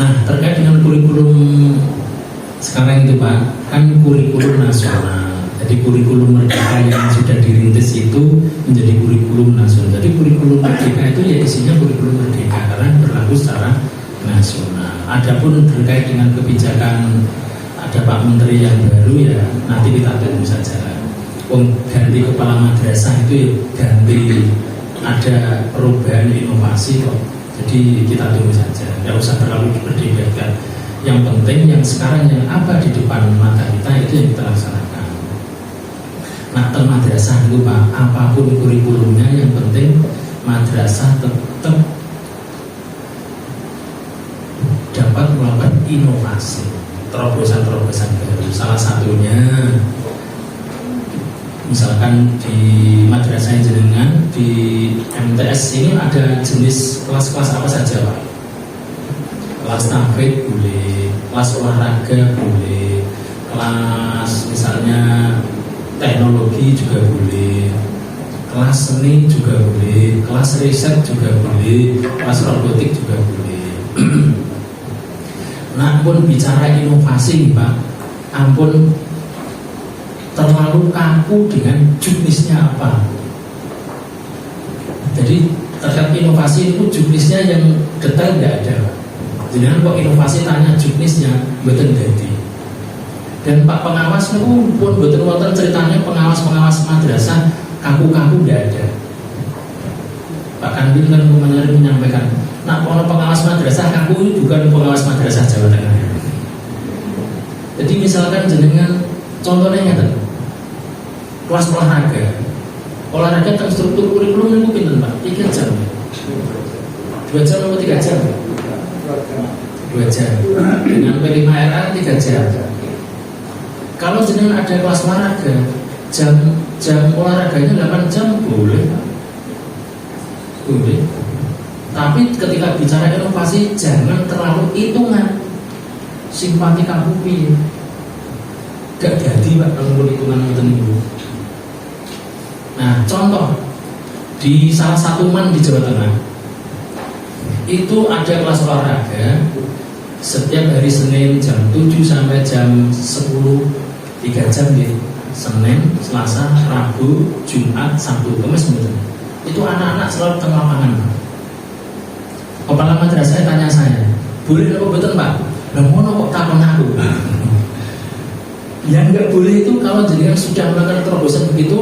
Nah, terkait dengan kurikulum sekarang itu Pak, kan kurikulum nasional. Jadi kurikulum merdeka yang sudah dirintis itu menjadi kurikulum nasional. Jadi kurikulum merdeka itu ya isinya kurikulum merdeka karena berlaku secara nasional. Adapun terkait dengan kebijakan ada Pak Menteri yang baru ya nanti kita tunggu saja. Ganti kepala madrasah itu ya ganti, ada perubahan inovasi kok. Jadi kita tunggu saja, nggak usah terlalu diperdebatkan. Yang penting yang sekarang yang apa di depan mata kita itu yang kita laksanakan. Nah, madrasah itu Pak, apapun kurikulumnya yang penting madrasah tetap dapat melakukan inovasi, terobosan-terobosan baru. Salah satunya misalkan di madrasah jenengan di MTS ini ada jenis kelas-kelas apa saja Pak? Kelas tahfidz boleh, kelas olahraga boleh, kelas misalnya teknologi juga boleh, kelas seni juga boleh, kelas riset juga boleh, kelas robotik juga boleh. Nah, pun bicara inovasi Pak, ampun terlalu kaku dengan juknisnya apa. Jadi terkait inovasi itu juknisnya yang detail nggak ada Pak. Jadi kok inovasi tanya juknisnya betul jadi. Dan Pak pengawas itu pun betul wonten ceritanya pengawas madrasah kaku-kaku nggak ada. Pak Kandil kan kemarin menyampaikan, nah kalau pengawas madrasah kaku itu bukan pengawas madrasah Jawa Tengah. Jadi misalkan jenengan contohnya nyata kelas olahraga kan struktur kurikulum itu pinter Pak, 3 jam 2 jam atau 3 jam 2 jam dengan P5RA 3 jam. Kalau jenengan ada kelas olahraga jam olahraganya 8 jam boleh, tapi ketika bicara inovasi jangan terlalu hitungan simpati kamu piye gak jadi Pak kalau hitungan itu. Nah, contoh di salah satu man di Jawa Tengah itu ada kelas olahraga setiap hari Senin jam 7 sampai jam 10 3 jam gitu. Senin, Selasa, Rabu, Jumat, Sabtu, Kamis betul. Itu anak-anak selalu tengah lapangan. Kepala madrasah tanya saya, boleh apa betul Pak? Lah ngono kok takon aku. Yang nggak boleh itu kalau jenengan sudah melakukan terobosan begitu,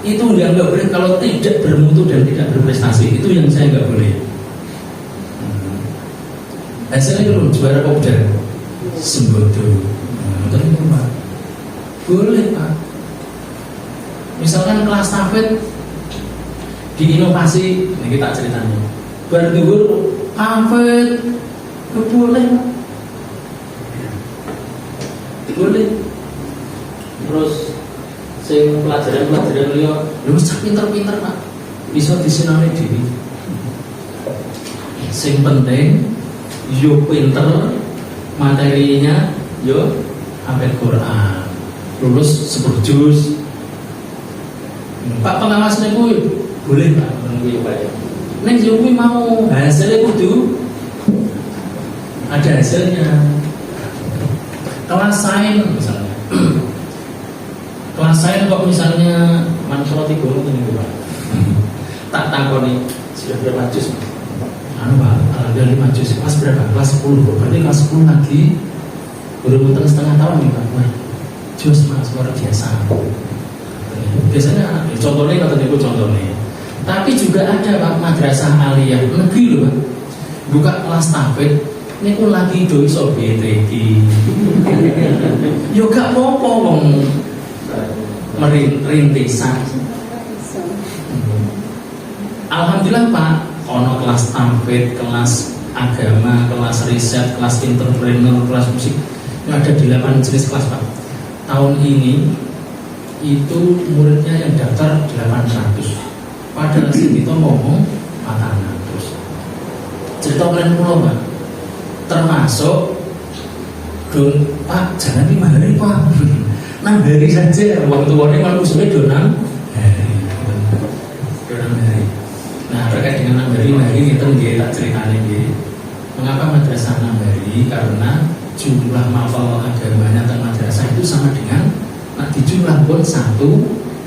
itu yang nggak boleh kalau tidak bermutu dan tidak berprestasi. Itu yang saya nggak boleh. Hasilnya belum juara Kopda Sembodo. Betul Pak. Boleh Pak. Misalkan kelas tahfidz di inovasi, ini kita ceritanya. Berdua tahfidz, boleh Pak. Boleh. Terus sing pelajaran liya lho sak pinter-pinter Pak. Bisa disinoni dhewe. Sing penting yo pinter, materinya yo hafal Quran. Lulus 10 juz. Pak pengawas niku boleh Pak menunggu Pak. Nek yo kuwi mau hasilnya kudu ada hasilnya. Kelas sains misalnya. Kelas sains kok misalnya manfaat itu ini Pak. Tak takoni sudah berapa juz? Anu Pak, ada 5 juz. Kelas berapa? Kelas 10. Berarti kelas 10 lagi baru setengah tahun nih Pak. Wah, juz Mas luar biasa. Biasanya contohnya kata ibu contohnya. Tapi juga ada Pak madrasah aliyah negeri loh Pak. Buka kelas tahfidz ini pun lagi doi sobat iki. Yo gak apa-apa wong merintisan. Alhamdulillah Pak, ono kelas tahfidz, kelas agama, kelas riset, kelas entrepreneur, kelas musik. Ini ada 8 jenis kelas Pak. Tahun ini itu muridnya yang daftar 800. Padahal kita ngomong 400. Cerita kalian pulau Pak. Termasuk don Pak jangan 5 hari Pak 6 hari saja waktu warnanya malu sampai 6 hari. Nah terkait dengan 6 hari kita tak ceritanya Mengapa madrasah Nambari? Karena jumlah mapel agamanya teng madrasah itu sama dengan di jumlah pun 1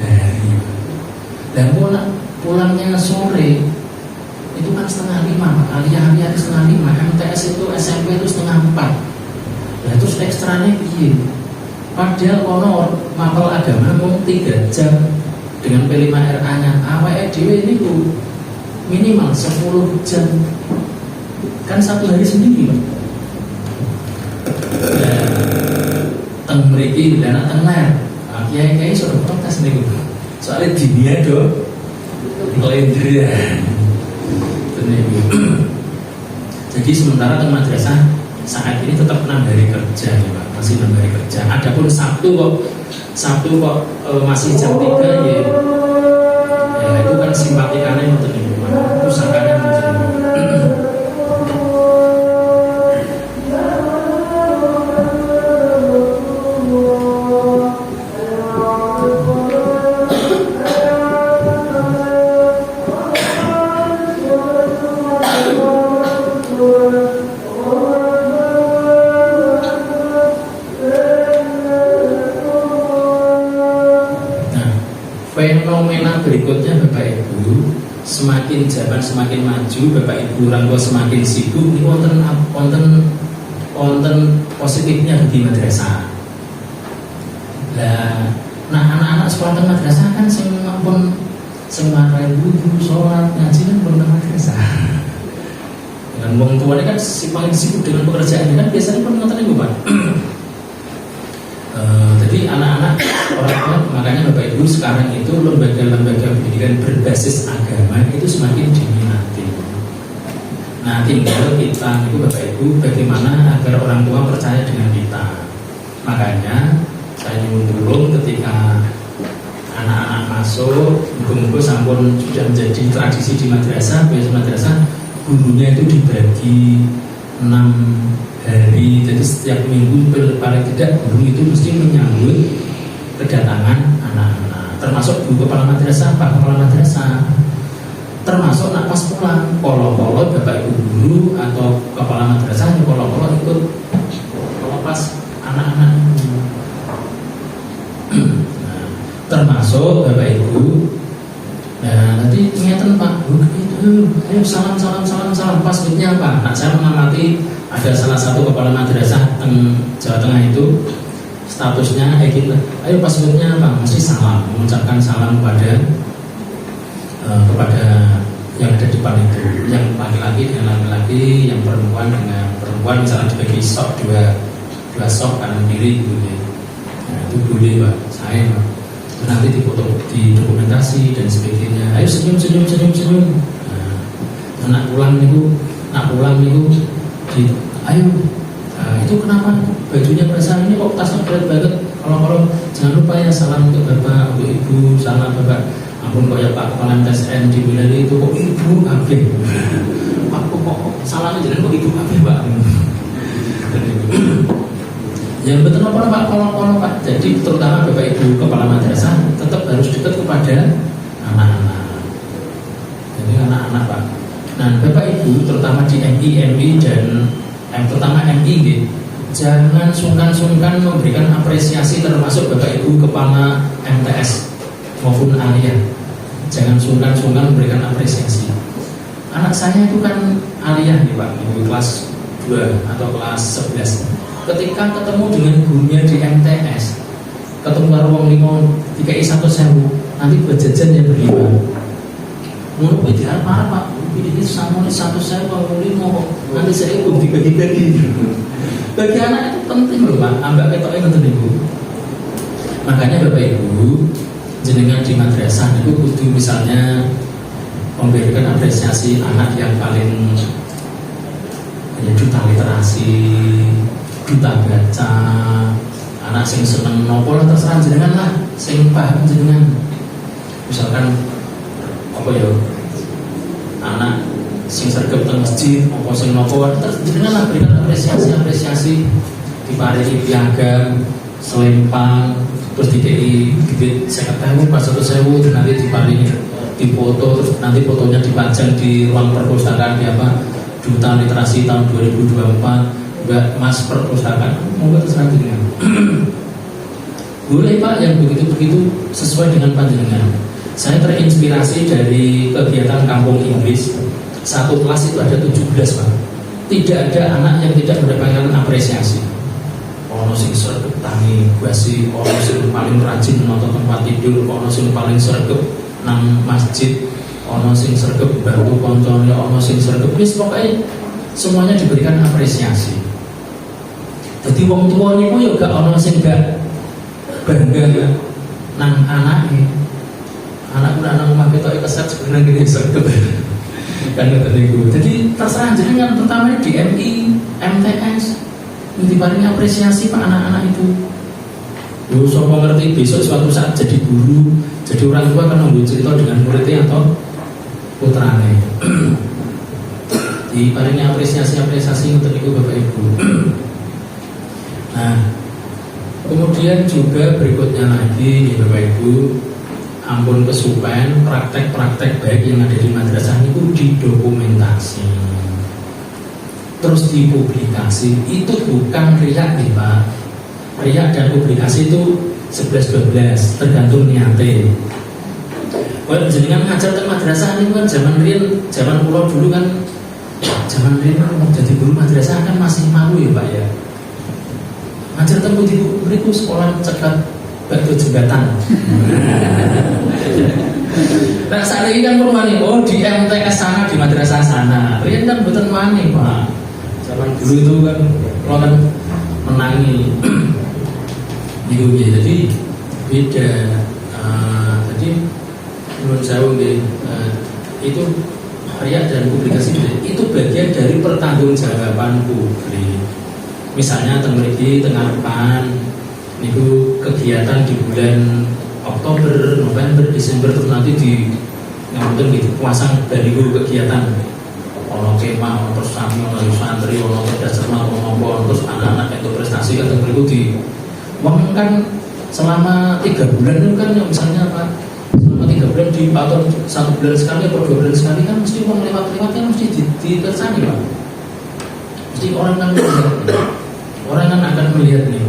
hari. Dan pulangnya sore itu kan 4:30, aliyah itu 3:30, MTS itu SMP itu 3:30. Nah terus ekstranya piye? Padahal ono mapel agama mau 3 jam dengan P5RA nya awake dhewe niku minimal 10 jam. Kan 1 hari sendiri, Pak. Teng mriki dan teng ler. Kiai-kiai sudah protes niku. Soalnya dunia do kelendrian. Jadi sementara teng madrasah saat ini tetap 6 hari kerja ya Pak, masih 6 hari kerja. Adapun Sabtu kok masih jam 3 ya. Ya itu kan simpatikannya ngoten niku, pusakanya ngoten niku. Fenomena berikutnya Bapak Ibu, semakin zaman semakin maju, Bapak Ibu orang tua semakin sibuk, ini wonten positifnya di madrasah. Nah anak-anak sekolah di madrasah kan sing marai wudu, sholat, ngaji kan pun madrasah. Dengan wong tua ini kan si paling sibuk dengan pekerjaannya kan biasanya pun ngoten niku Pak. Jadi anak-anak orang tua, makanya Bapak Ibu sekarang itu lembaga-lembaga pendidikan berbasis agama itu semakin diminati. Nah tinggal kita itu Bapak Ibu bagaimana agar orang tua percaya dengan kita. Makanya saya nyuwun tulung ketika anak-anak masuk, muga-muga sampun sudah menjadi tradisi di madrasah, biasa madrasah gurunya itu dibagi 6 hari, jadi setiap minggu paling tidak guru itu mesti menyambut kedatangan anak-anak, termasuk guru kepala madrasah, pak kepala madrasah, termasuk nak pas pulang, polo-polo bapak ibu guru atau kepala madrasah yang polo-polo ikut kalau pas anak-anak. Nah, termasuk bapak ibu. Nah nanti ingatan pak, ayo salam pas mitnya apa? Nah saya mengamati ada salah satu kepala madrasah Jawa Tengah itu statusnya gitu. Ayo pas mitnya apa? Mesti salam, mengucapkan salam kepada yang ada di depan itu, yang laki-laki dengan laki-laki, yang perempuan dengan perempuan, misalnya dibagi sok dua sok kanan kiri gitu ya. Nah, itu boleh Pak, saya Pak. Nanti difoto, didokumentasi dan sebagainya. Ayo senyum. Nah, nak pulang itu ayo. Nah, itu kenapa bajunya besar ini kok tasnya berat banget? Kalau jangan lupa ya salam untuk bapak, untuk ibu, salam bapak. Ampun kok ya Pak kepala TSN di wilayah itu kok ibu kabeh. Aku kok salamnya jangan kok ibu kabeh Pak. Yang betul apa Pak? Kolong Pak. Jadi terutama bapak ibu kepala madrasah tetap harus dekat kepada anak-anak. Jadi anak-anak Pak. Nah bapak ibu terutama di MI dan terutama MI jangan sungkan-sungkan memberikan apresiasi termasuk bapak ibu kepala MTS maupun aliyah. Jangan sungkan-sungkan memberikan apresiasi. Anak saya itu kan aliyah nih Pak, di kelas 2 atau kelas 11. Ketika ketemu dengan gurunya di MTS, ketemu karo wong limo dikai 1.000, nanti berjajan ya berlima. Ngono kuwi diarep-arep Pak. Ini samone 1.000 wong limo, nanti 1.000 dibagi-bagi. Bagi anak itu penting loh Pak, ambak ketoke ngoten niku. Makanya Bapak Ibu, jenengan di madrasah itu kudu misalnya memberikan apresiasi anak yang paling duta literasi, duta baca, anak sing seneng nopo lah terserah jenengan lah, sing paham jenengan. Misalkan apa ya, anak sing sergap teng masjid, apa sing nopo, terus jenengan lah berikan apresiasi, diparingi piagam, selempang, terus dikei duit 50.000 pas 1.000, nanti diparingi dipoto, terus nanti fotonya dipajang di ruang perpustakaan di apa. Duta Literasi tahun 2024, Mbak Mas Perpustakaan, monggo terserah jenengan. Boleh Pak yang begitu-begitu sesuai dengan panjenengan. Saya terinspirasi dari kegiatan Kampung Inggris. Satu kelas itu ada 17 Pak. Tidak ada anak yang tidak mendapatkan apresiasi. Ono sing sregep tangi basi, ono sing paling rajin nonton tempat tidur, ono sing paling sregep nang masjid, ono sing sregep bantu koncone, ono sing sregep wis pokoke semuanya diberikan apresiasi. Jadi wong tua niku yo gak ono sing gak bangga nang anake. Anakku nang omah ketok keset sebenarnya gini sregep. Kan ngoten niku. Jadi terserah jenengan pertama di MI, MTS diparingi apresiasi Pak anak-anak itu. Yo sapa ngerti besok suatu saat jadi guru, jadi orang tua kan nunggu cerita dengan muridnya atau putrane. Diparingi apresiasi untuk itu Bapak Ibu. Nah, kemudian juga berikutnya lagi Bapak Ibu, ampun kesupen praktek-praktek baik yang ada di madrasah itu didokumentasi, terus dipublikasi. Itu bukan riak nih Pak. Riak dan publikasi itu 11-12 tergantung niate. Kalau jenengan ngajar ke madrasah ini kan zaman pulau dulu kan, zaman riyen mau jadi guru madrasah kan masih malu ya Pak ya. Ngajar tempat ibu beriku sekolah cekat batu jembatan. Nah saat ini kan permani, oh di MTS sana, di madrasah sana. Rian kan bukan mani Pak. Zaman dulu itu kan lo kan menangi. Jadi beda. Jadi menurut saya itu riak dan publikasi itu bagian dari pertanggungjawaban publik. Misalnya tengah niku kegiatan di bulan Oktober, November, Desember terus nanti di yang gitu pasang baliho kegiatan. Ono kemah, ono persami, ono santri, ono cerdas cermat, ono terus anak-anak itu prestasi kan beriku di uang kan selama 3 bulan itu kan misalnya apa? Selama 3 bulan di atau 1 bulan sekali atau 2 bulan sekali kan mesti uang lewat-lewat kan mesti ditersani Pak. Mesti orang kan akan melihat nih.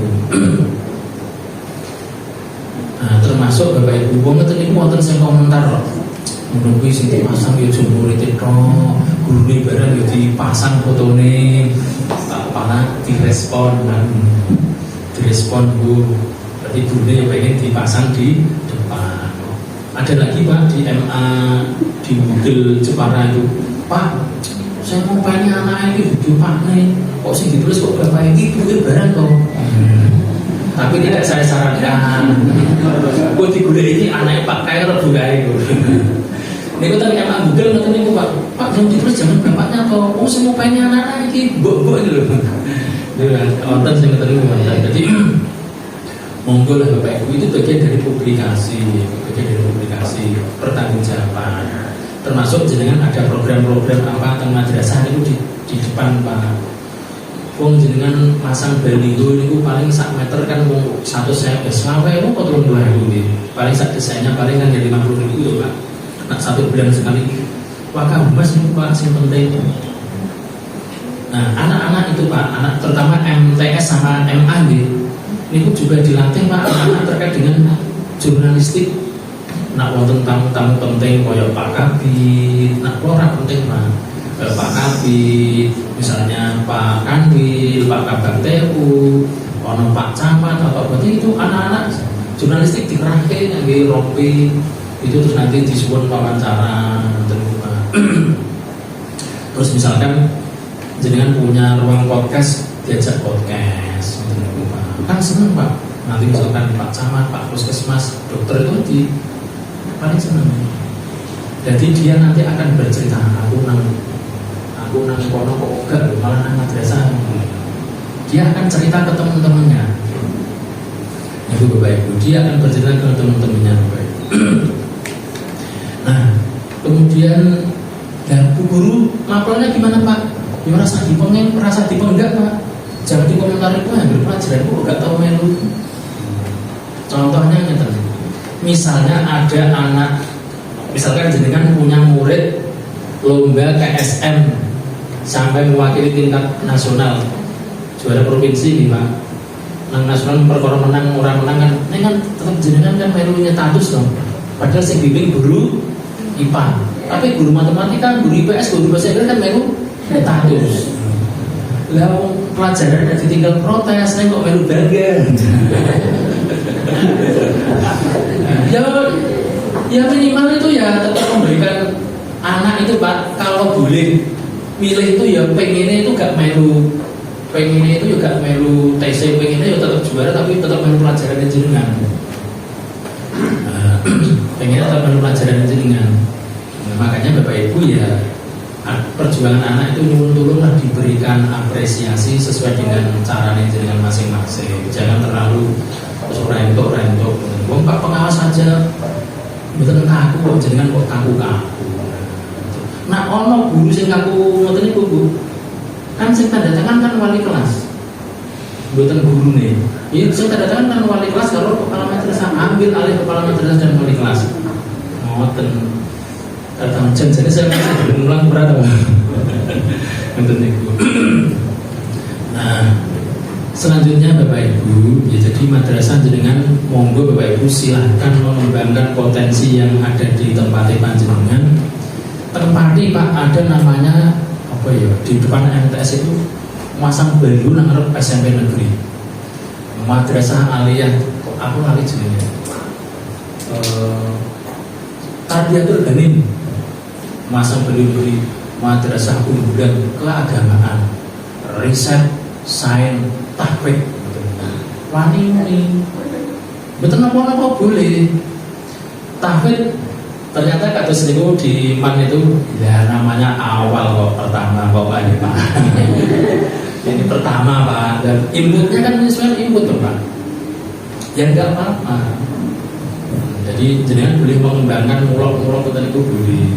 Nah, termasuk Bapak Ibu wong ngeten niku wonten sing komentar menunggu sing dipasang ya jumur itu gurune barang ya dipasang fotone apa direspon Bu. Berarti gurune ya pengen dipasang di depan. Ada lagi Pak di MA di Google Jepara itu, Pak saya mau pengen anak ini video Pak nih kok sih ditulis kok Bapak ini bukan barang kok. Tapi tidak saya sarankan. Gue digulai ini anak Pak Kairo juga itu. Nih gue tadi MA Google nanti nih Pak jangan ditulis jangan bapaknya atau oh saya mau pengen anak ini bok itu loh. Konten saya ketemu jadi monggo lah Bapak Ibu itu bagian dari publikasi, pertanggungjawaban. Termasuk jenengan ada program-program apa tentang madrasah itu di depan Pak. Wong jenengan pasang baliho niku paling 1 meter kan wong 1 cm sampai kok 32.000 nggih. Paling sak desainnya paling kan ya 50.000 lho Pak. Nak 1 bulan sekali. Wakah Mas niku Pak sing penting. Nah, anak-anak itu Pak, anak terutama MTS sama MA nggih. Niku juga dilatih Pak anak-anak terkait dengan jurnalistik. Nak wonten tamu-tamu penting kaya Pak Kabid, nak ora penting Pak. Pak Kabid, misalnya Pak Kanwil, Pak Kabang TU, ono Pak Camat atau berarti itu anak-anak jurnalistik dikerahke ngangge rompi itu terus nanti disuwun wawancara terbuka. Terus misalkan jenengan punya ruang podcast, diajak podcast terbuka. Kan seneng Pak. Nanti misalkan Pak Camat, Pak Puskesmas, dokter itu di paling seneng. Jadi dia nanti akan bercerita aku nang kono kok enggak malah nang madrasah. Dia akan cerita ke teman-temannya. Itu Bapak Ibu, dia akan bercerita ke teman-temannya Bapak Ibu. Nah, kemudian dan Bu Guru laporannya gimana Pak? Ya merasa dipenggak Pak. Jangan dikomentari itu ambil pelajaran kok enggak tahu melu. Contohnya ngeten. Misalnya ada anak, misalkan jenengan punya murid lomba KSM sampai mewakili tingkat nasional, juara provinsi nih Pak. Nang nasional perkara menang orang menang kan, ini kan tetap jenengan kan melu nyetatus dong. Padahal sing bimbing guru IPA, tapi guru matematika, guru IPS, guru bahasa Inggris kan melu nyetatus. Lah pelajaran ada ditinggal protes, nek kok melu bangga. Ya minimal itu ya tetap memberikan anak itu Pak, kalau boleh milih itu ya pengennya itu gak melu, pengennya itu juga melu TC, pengennya ya tetap juara tapi tetap melu pelajaran jenengan. Pengennya tetap melu pelajaran jenengan. Makanya Bapak Ibu ya perjuangan anak itu nyuwun tulunglah diberikan apresiasi sesuai dengan cara jenengan masing-masing. Jangan terlalu rentok. Wong Pak pengawas saja mboten kaku kok jenengan kok kaku-kaku. Nah ono guru sing kaku ngoten niku Bu. Kan sing tanda tangan kan wali kelas. Mboten gurune. Iya sing tanda tangan kan wali kelas karo kepala madrasah, ambil alih kepala madrasah dan wali kelas. Ngoten. Datang jam jadi saya masih berulang berada. Ngoten niku. Nah, selanjutnya Bapak Ibu, ya jadi madrasah jenengan monggo Bapak Ibu silahkan mengembangkan potensi yang ada di tempat panjenengan. Tempati Pak ada namanya apa ya, di depan MTS itu masang bambu nang ngarep SMP negeri. Madrasah Aliyah, aku lali jenenge. Tarbiyatul Banin. Masang beli madrasah unggulan keagamaan, riset, sains, tahfiz. Wani betul napa-napa boleh. Tahfiz ternyata kados niku di MAN itu ya namanya awal kok, pertama kok Pak. Ini pertama Pak, dan inputnya kan sesuai input Pak. Ya enggak apa-apa. Jadi jenengan boleh mengembangkan mulok-mulok itu boleh.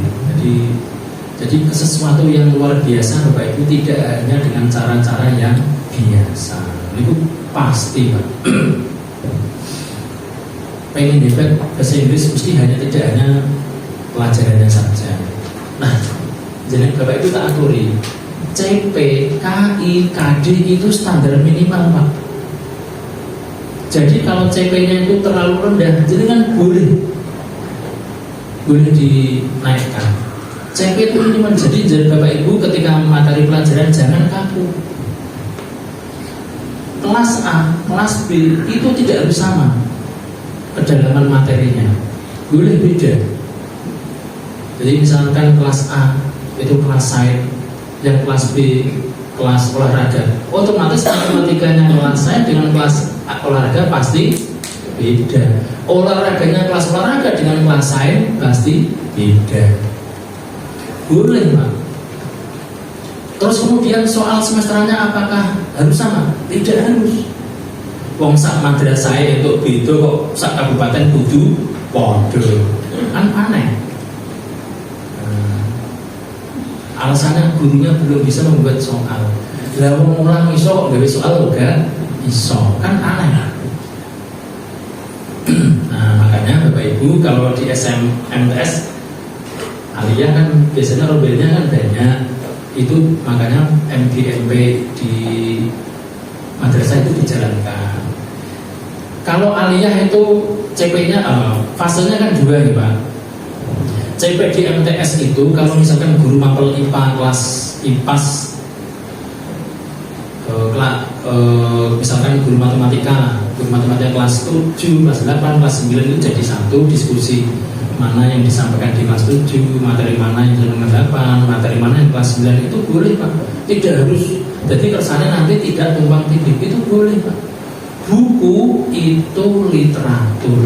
Jadi sesuatu yang luar biasa Bapak Ibu tidak hanya dengan cara-cara yang biasa. Itu pasti Pak. Pengen hebat bahasa Inggris mesti tidak hanya pelajarannya saja. Nah, jadi Bapak Ibu tak aturi CP, KI, KD itu standar minimal Pak. Jadi kalau CP-nya itu terlalu rendah, jadi kan boleh dinaikkan. CP itu minimal. Jadi Bapak Ibu ketika materi pelajaran jangan kaku. Kelas A, kelas B itu tidak harus sama kedalaman materinya, boleh beda. Jadi misalkan kelas A itu kelas sains, yang kelas B kelas olahraga, otomatis matematikanya kelas sains dengan kelas olahraga pasti beda. Olahraganya kelas olahraga dengan kelas sains pasti beda. Boleh Pak. Terus kemudian soal semesterannya apakah harus sama? Tidak harus. Wong sak madrasah itu beda kok, sak kabupaten kudu padha. Kan aneh. Alasannya gurunya belum bisa membuat soal. Lah wong mulang iso kok gawe soal enggak iso. Kan aneh. Nah, makanya Bapak Ibu kalau di MTS Aliyah kan biasanya robelnya kan banyak. Itu makanya MDMP di madrasah itu dijalankan. Kalau Aliyah itu CP-nya fasenya kan juga nih Pak. CP di MTS itu kalau misalkan guru mapel IPA kelas IPAS misalkan guru matematika kelas 7, kelas 8, kelas 9 itu jadi satu diskusi mana yang disampaikan di kelas 7, materi mana yang di kelas 8, materi mana yang kelas 9 itu boleh Pak. Tidak harus. Jadi kesannya nanti tidak tumpang tindih, itu boleh Pak. Buku itu literatur.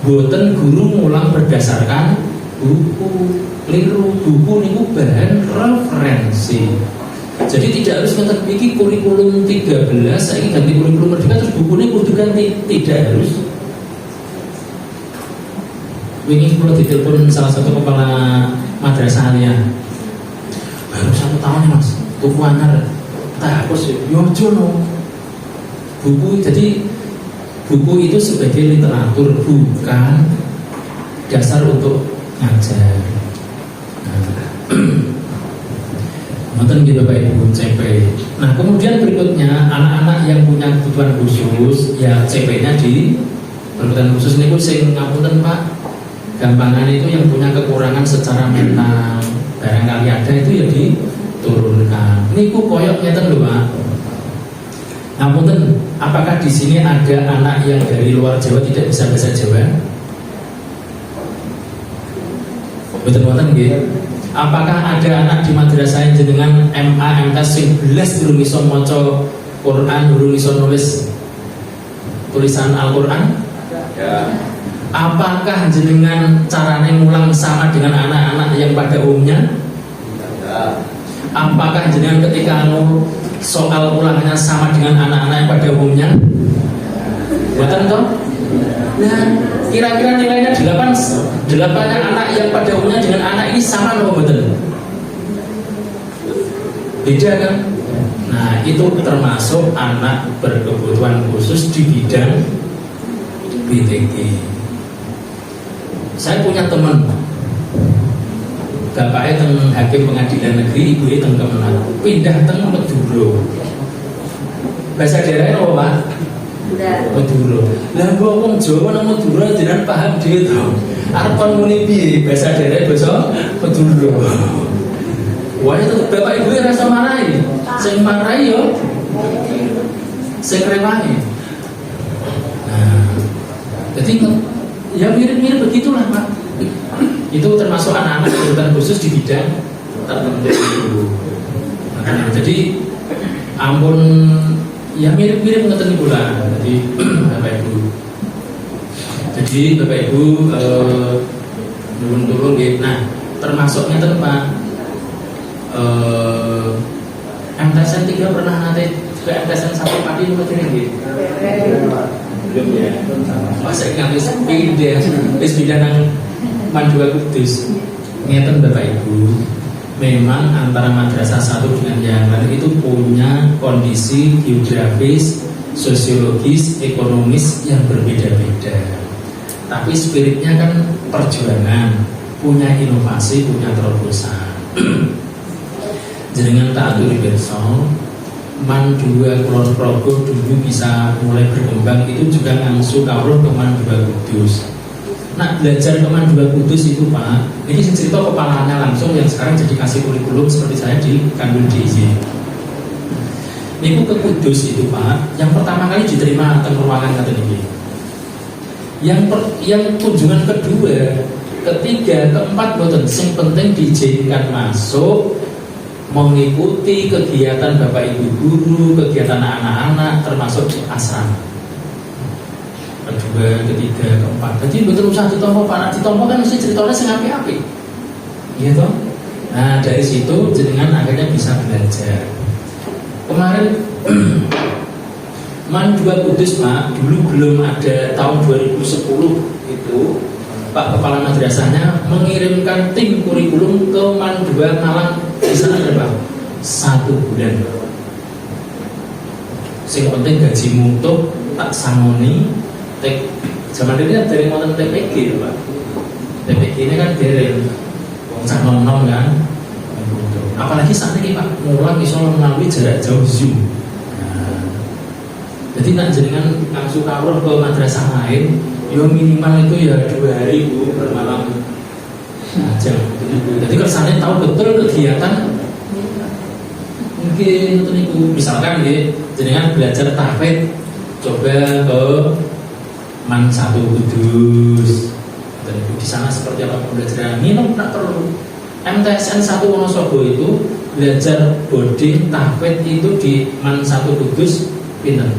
Boten guru ngulang berdasarkan buku. Keliru, buku itu bahan referensi. Jadi tidak harus kita bikin kurikulum 13, saya ganti kurikulum merdeka terus buku ini kudu ganti. Tidak harus. Ini perlu ditelepon salah satu kepala madrasah Aliyah. Baru 1 tahun Mas, tuku anyar. Tak hapus yo jono. Buku jadi buku itu sebagai literatur bukan dasar untuk ngajar. Nonton gitu Bapak Ibu CP. Nah kemudian berikutnya anak-anak yang punya kebutuhan khusus ya CP-nya di kebutuhan khusus ini sing ngapunten Pak, gampangan itu yang punya kekurangan secara mental barangkali ada itu ya diturunkan. Niku koyok ngeten lho Pak. Ngapunten, apakah di sini ada anak yang dari luar Jawa tidak bisa bahasa Jawa? Betul wonten nggih. Apakah ada anak di madrasah yang jenengan MA MT sing belas durung iso maca Quran, durung iso nulis tulisan Al-Qur'an? Ya. Apakah jenengan caranya ngulang sama dengan anak-anak yang pada umumnya? Ya. Apakah jenengan ketika soal ulangnya sama dengan anak-anak yang pada umumnya? Betul toh? Nah, kira-kira nilainya 8-nya anak yang pada umumnya dengan anak ini sama loh, betul? Beda kan? Nah, itu termasuk anak berkebutuhan khusus di bidang BTG. Saya punya teman, bapaknya teng hakim pengadilan negeri, ibunya teng Kemenang, pindah teng Madura. Bahasa daerahnya apa Pak? Madura. Lah kok wong Jawa nang Madura jenengan paham dhewe to. Arep kon muni piye bahasa daerah basa Madura. Wah itu bapak ibu rasa marahi. Sing marahi yo sing rewangi. Nah, jadi ya mirip-mirip begitulah Pak. Itu termasuk anak-anak kebutuhan khusus di bidang tertentu. Nah, jadi ampun ya mirip-mirip ngeten niku lah. Jadi Bapak Ibu. Jadi Bapak Ibu nuwun tulung nggih. Nah, termasuk ngeten Pak. MTSN 3 pernah nanti juga MTSN 1 padi niku nggih. Belum ya. Masa ingat wis pindah nang Mandua Kudus. Ngeten Bapak Ibu. Memang antara madrasah satu dengan yang lain itu punya kondisi geografis, sosiologis, ekonomis yang berbeda-beda. Tapi spiritnya kan perjuangan, punya inovasi, punya terobosan. Jenengan tak aturi besok, Mandua Kulon Progo dulu bisa mulai berkembang itu juga ngangsu kawruh ke Mandua Kudus. Nah belajar ke Mandua Kudus itu Pak, ini cerita kepalanya langsung yang sekarang jadi kasih kurikulum seperti saya di Kandung DIY. Ini ke Kudus itu Pak, yang pertama kali diterima teng ruangan kata ini. Yang kunjungan kedua, ketiga, keempat boten sing penting diizinkan masuk mengikuti kegiatan Bapak Ibu guru, kegiatan anak-anak termasuk asrama. Kedua, ketiga, keempat. Jadi betul usah ditompo Pak. Ditompo kan mesti ceritanya sing apik-apik. Iya toh? Nah, dari situ jenengan akhirnya bisa belajar. Kemarin Mandua Kudus Pak, dulu belum ada tahun 2010 itu Pak Kepala Madrasahnya mengirimkan tim kurikulum ke Mandua Malang di sana berapa? 1 bulan. Sing penting gaji mutu tak sangoni. Zaman ini kan dari motor TPG Pak. TPG ini kan dari wong nom kan. Apalagi saat ini Pak ngulang iso melalui jarak jauh Zoom. Nah, jadi nak jenengan langsung kawruh ke madrasah lain, yo minimal itu ya 2 hari Bu per malam aja. Jadi kesannya tahu betul kegiatan mungkin untuk itu misalkan ya jenengan belajar tahfidz coba ke Man 1 Kudus dan di sana seperti apa pembelajaran minum tak perlu. MTSN 1 Wonosobo itu belajar boarding tahfidz itu di Man 1 Kudus pinter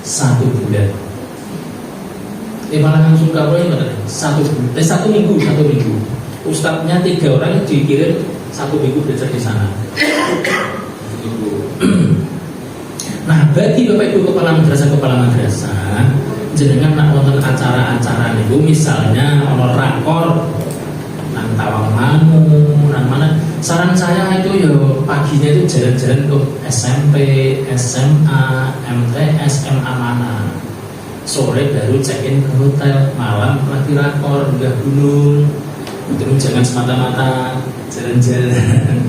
1 bulan. Malah langsung kabel satu minggu. Ustadznya 3 orang dikirim 1 minggu belajar di sana. Nah, bagi Bapak Ibu kepala madrasah jenengan nak wonten acara-acara niku misalnya ono rakor nang Tawangmangu nang mana saran saya itu ya paginya itu jalan-jalan ke SMP, SMA, MTS, SMA mana sore baru check-in ke hotel, malam lagi rakor enggak gunung itu jangan semata-mata jalan-jalan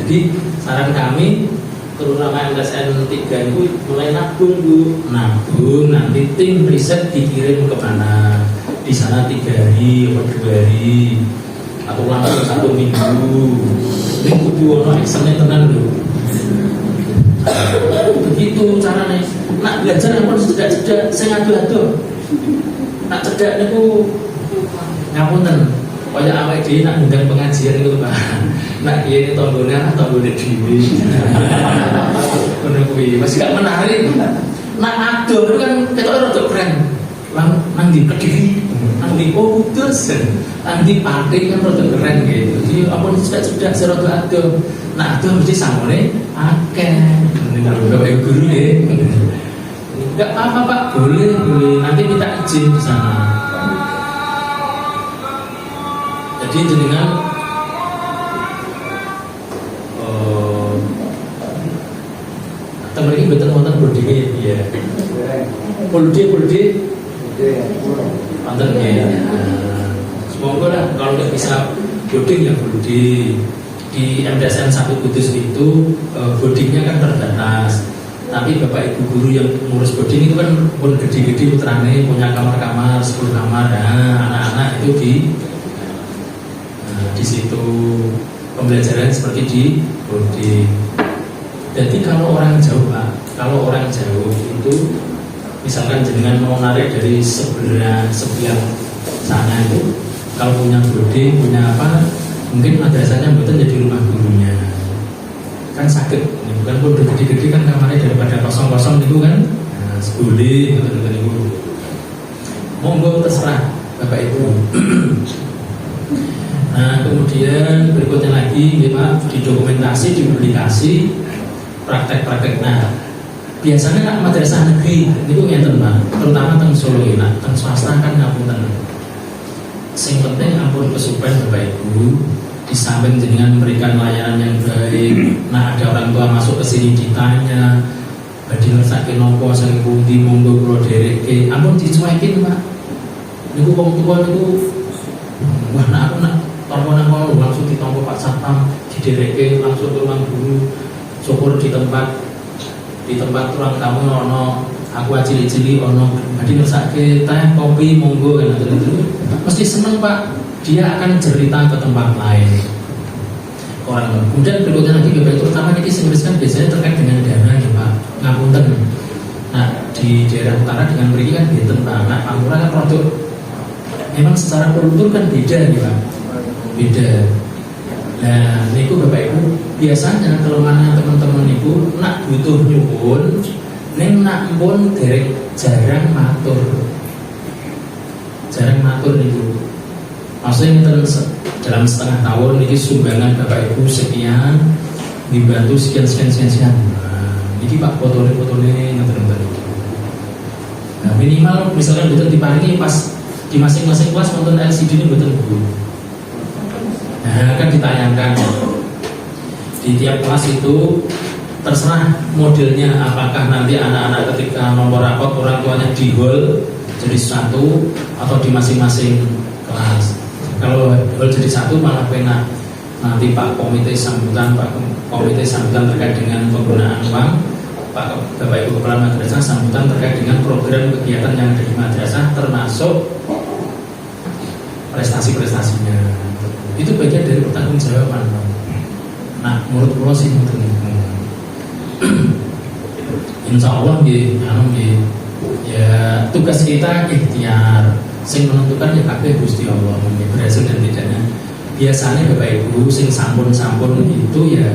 Jadi saran kami terutama MTSN 3 itu mulai nabung Bu, nabung nanti tim riset dikirim ke mana, di sana 3 hari atau 2 hari atau langsung 1 minggu. Ini kudu ono actionnya tenan lho. Begitu caranya. Nak belajar yang pun cedak-cedak, saya ngadu-adu. Nak cedak niku ngapunten. Kaya awake dhewe nak ngundang pengajian itu Pak. Nak kiye ini tonggone dhewe. Ngono kuwi, masih gak menarik. Nak ado itu kan ketok rada keren. Nang di Kediri, nang di Kudus, nang di Pati kan rada keren gitu. Jadi ampun cedak-cedak rada ado. Nak ado mesti sangone akeh. Kalau Bapak guru ya. Enggak apa-apa Pak, boleh. Nanti minta izin di sana. Jadi jenengan temen ini betul wonten boardingnya ya. Bolde wonten ya. Semoga lah kalau nggak bisa boarding ya bolde. Di MTSN 1 Kudus itu boardingnya kan terbatas. Tapi bapak ibu guru yang ngurus boarding itu kan pun gede-gede putrane punya kamar-kamar 10 kamar. Nah, anak-anak itu di situ pembelajaran seperti di boarding. Jadi kalau orang jauh Pak, itu misalkan jenengan mau narik dari sebelah sana itu, kalau punya boarding, punya apa, mungkin madrasahnya betul jadi rumah gurunya. Kan sakit, ini bukan pun gede-gede kan kamarnya daripada kosong-kosong itu kan. Nah, boleh betul-betul ibu. Monggo terserah Bapak Ibu. Nah kemudian berikutnya lagi ya Pak, didokumentasi, dipublikasi praktek-praktek. Nah biasanya nak madrasah negeri itu ngeten Pak, terutama teng Solo ini, teng swasta kan ngapunten. Sing penting ampun kesupen Bapak Ibu, di samping dengan memberikan layanan yang baik. Nah ada orang tua masuk ke sini ditanya, badhe ngersake nopo saking pundi, monggo kula dherekke. Ampun dicuekin Pak. Niku wong tua niku wah nak aku nak tompo nang kono langsung ditompo Pak Satpam, didereke langsung ke ruang guru. Syukur di tempat ruang tamu ono aku cili-cili ono badhe ngersake teh kopi monggo kan itu. Mesti seneng Pak. Dia akan cerita ke tempat lain orang. Kemudian berikutnya lagi Bapak terutama ini kan biasanya terkait dengan dana ya Pak, ngapunten. Nah di daerah utara dengan mereka kan beda Pak. Nah Pantura kan produk memang secara kultur kan beda ya Pak, beda. Nah niku Bapak Ibu biasanya kelemahan teman-teman niku nak butuh nyuwun neng nak pun derek jarang matur niku. Maksudnya dalam setengah tahun ini sumbangan Bapak Ibu sekian, dibantu sekian. Nah, ini Pak foto-fotonya ngeter-ngeter. Nah minimal misalkan betul diparingi pas di masing-masing kelas nonton LCD ini betul Bu. Nah kan ditayangkan di tiap kelas itu terserah modelnya, apakah nanti anak-anak ketika nomor rapot orang tuanya di hall jadi satu atau di masing-masing kelas. Kalau jadi satu malah pena nanti Pak komite sambutan terkait dengan penggunaan uang, Pak Bapak Ibu Kepala Madrasah sambutan terkait dengan program kegiatan yang ada di madrasah termasuk prestasi-prestasinya. Itu bagian dari pertanggungjawaban. Nah menurut pulau sih insya Allah ya tugas kita ikhtiar. Sing menentukan ya kabeh Gusti Allah berhasil dan tidaknya. Biasanya Bapak Ibu sing sampun-sampun itu ya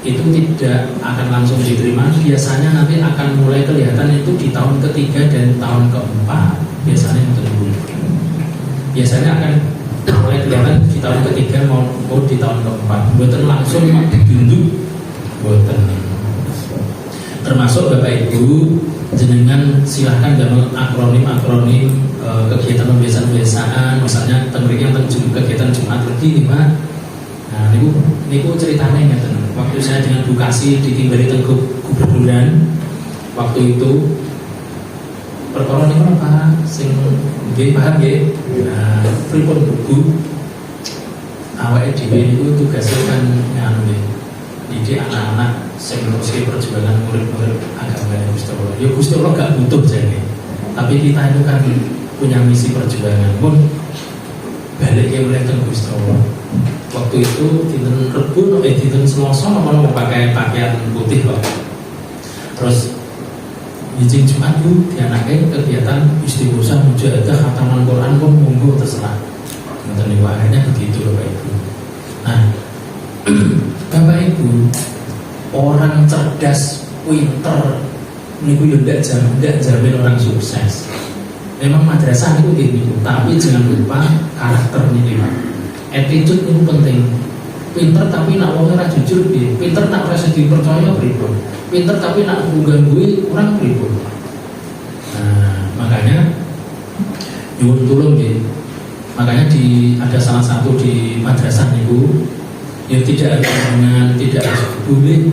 itu tidak akan langsung diterima. Biasanya nanti akan mulai kelihatan itu di tahun ketiga dan tahun keempat. Biasanya itu dulu. Biasanya akan mulai kelihatan di tahun ketiga mau di tahun keempat. Buatan langsung dibinduk buatan. Termasuk Bapak Ibu jenengan silahkan dalam akronim kegiatan pembiasaan misalnya tengerinya kegiatan Jumat lagi nih Pak. Nah niku ceritanya ngeten. Waktu saya dengan Bukasi ditimbali tengguh gubernuran waktu itu perkara niku Pak sing nggih paham nggih. Nah pripun Bu awake dhewe niku tugasnya kan nganu nggih. Didik anak-anak sing neruske perjuangan murid-murid agama Gusti Allah. Ya Gusti Allah gak butuh jane. Tapi kita itu kan punya misi perjuangan. Pun balik ke oleh Gusti Allah. Waktu itu dinten Rebo dinten Selasa mau pakai pakaian putih kok. Terus izin Jumat itu dianake kegiatan istighosah mujahadah khataman Quran pun monggo terserah. Ngoten niku akhirnya begitu Bapak Ibu. Nah, Bapak Ibu, orang cerdas, pinter niku yo ndak jamin orang sukses. Memang madrasah itu gitu, tapi jangan lupa karakter niku. Attitude itu penting. Pinter tapi nak wong ora jujur piye? Pinter nak ora dipercaya pripun? Pinter tapi nak ngganggu orang pripun? Nah, makanya nyuwun tulung nggih. Makanya ada salah satu di madrasah niku yang tidak ada dengan tidak boleh.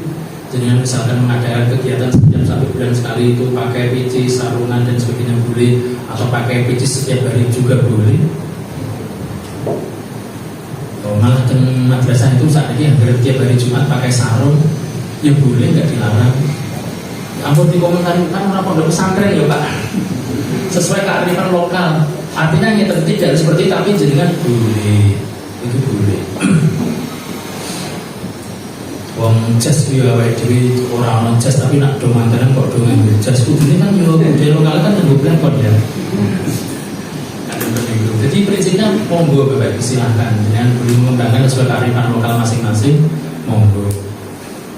Jadi misalkan mengadakan kegiatan setiap 1 bulan sekali itu pakai peci, sarungan dan sebagainya boleh, atau pakai peci setiap hari juga boleh. Malah dengan madrasah itu saat ini hampir tiap hari Jumat pakai sarung, ya boleh, nggak dilarang. Ampun dikomentari kan orang pondok pesantren ya Pak, sesuai kearifan lokal. Artinya tidak seperti tapi jenengan boleh, itu boleh. Wong jas ya awake dhewe ora ono jas tapi nak do mantenan kok do nganggo jas kudune kan yo budaya lokal kan nganggo blekon ya. Jadi prinsipnya monggo Bapak Ibu silahkan dengan belum mengembangkan sesuai kearifan lokal masing-masing monggo.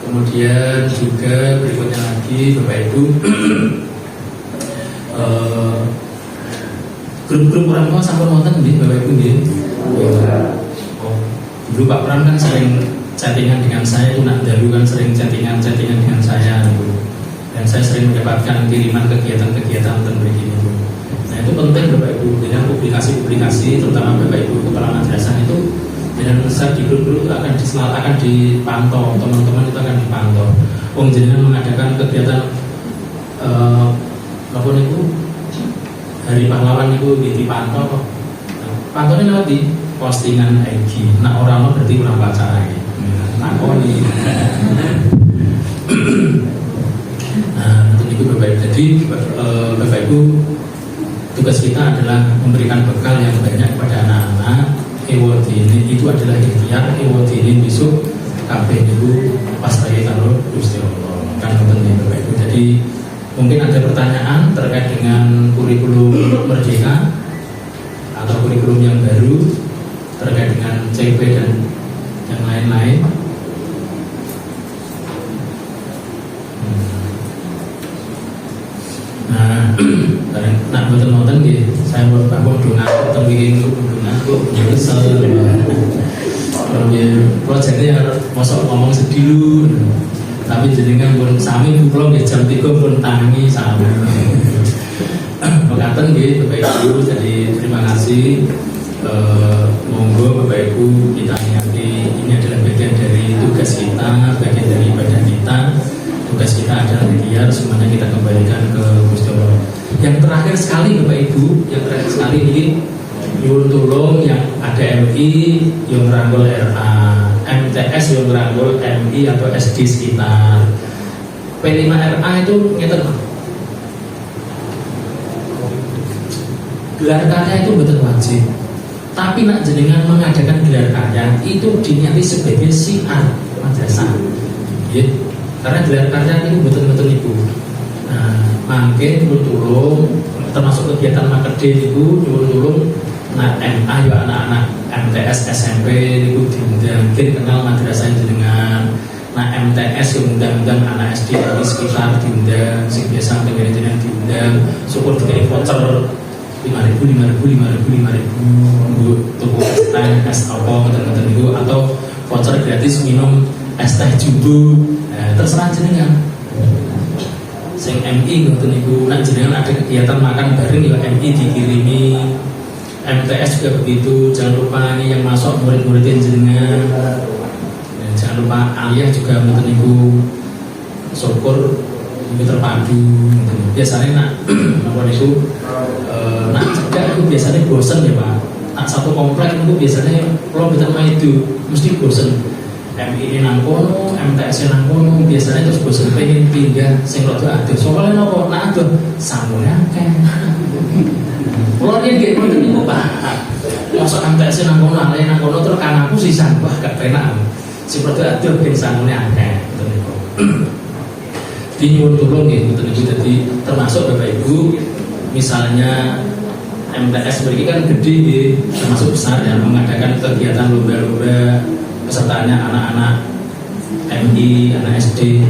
Kemudian juga berikutnya lagi Bapak Ibu grup-grup orang tua sampun wonten nggih Bapak Ibu nggih. Oh, dulu Pak Pram kan sering chattingan dengan saya itu nak dahulu kan sering chattingan dengan saya gitu. Dan saya sering mendapatkan kiriman kegiatan-kegiatan tentang begini gitu. Nah itu penting Bapak Ibu dengan publikasi terutama Bapak Ibu kepala madrasah itu dengan besar di grup-grup akan dipantau, teman-teman itu akan dipantau. Wong jenengan mengadakan kegiatan apa itu Hari Pahlawan itu dipantau. Pantaunya lewat di postingan IG. Nah orang berarti orang pacaran gitu. Nakoni. Nah, itu Bapak Ibu. Jadi Bapak Ibu, tugas kita adalah memberikan bekal yang banyak kepada anak-anak. Ewodini itu adalah ikhtiar. Ewodini besok kabeh itu pas lagi kalau Gusti Allah. Kan penting Bapak Ibu. Jadi mungkin ada pertanyaan terkait dengan kurikulum Merdeka atau kurikulum yang baru terkait dengan CP dan yang lain-lain. Nah, betul-betul nggih, saya mau bangun donat teng iki donat kok nyesel. Kalau jadi mosok ngomong sedih tapi jenengan pun sami kula nggih jam 3 pun tangi sami. Mekaten nggih Bapak Ibu, jadi terima kasih. Monggo Bapak Ibu kita niati ini adalah bagian dari tugas kita, bagian dari ibadah kita. Tugas kita adalah ikhtiar, semuanya kita kembalikan ke Gusti Allah. Yang terakhir sekali Bapak Ibu, yang terakhir sekali ini nyuwun tulung yang ada MI yang merangkul RA, MTS yang merangkul MI atau SD sekitar. P5RA itu ngeten. Gelar karya itu betul wajib. Tapi nak jenengan mengadakan gelar karya itu diniati sebagai syiar madrasah. Ya. Karena gelar karya itu betul-betul ibu. Nah, mungkin tulung termasuk kegiatan makedin itu tulung nah MA ya anak-anak MTS SMP itu diundang, mungkin kenal madrasah jenengan. Nah MTS yang undang-undang anak SD di sekitar diundang, sing biasa dengan diundang, syukur dikai voucher 5.000 tuku es apa ngoten-ngoten itu atau voucher gratis minum es teh jumbo. Nah, terserah jenengan. Sing MI ngoten niku nek jenengan ada kegiatan makan bareng ya MI dikirimi. MTS juga begitu, jangan lupa ini yang masuk murid-muridin jenengan. Dan jangan lupa aliyah juga ngoten niku syukur ini terpadu. Biasanya nak apa niku nak cedak itu biasanya bosan ya Pak. nak satu komplek itu biasanya kalau kita main itu mesti bosen. MI nang kono, MTS nang kono, biasanya terus bosen pengen pindah sing rada adoh. Soale nopo nak adoh sangune akeh. Kalau dia gitu niku Pak. Masuk MTS nang kono, ale nang kono terus anakku sisan, wah gak penak. Sing rada adoh ben sangune akeh ngoten niku. Di nyuwun tulung nggih ngoten niku dadi termasuk Bapak Ibu misalnya MTS beri kan gede nggih, termasuk besar ya mengadakan kegiatan lomba-lomba pesertanya anak-anak MI, anak SD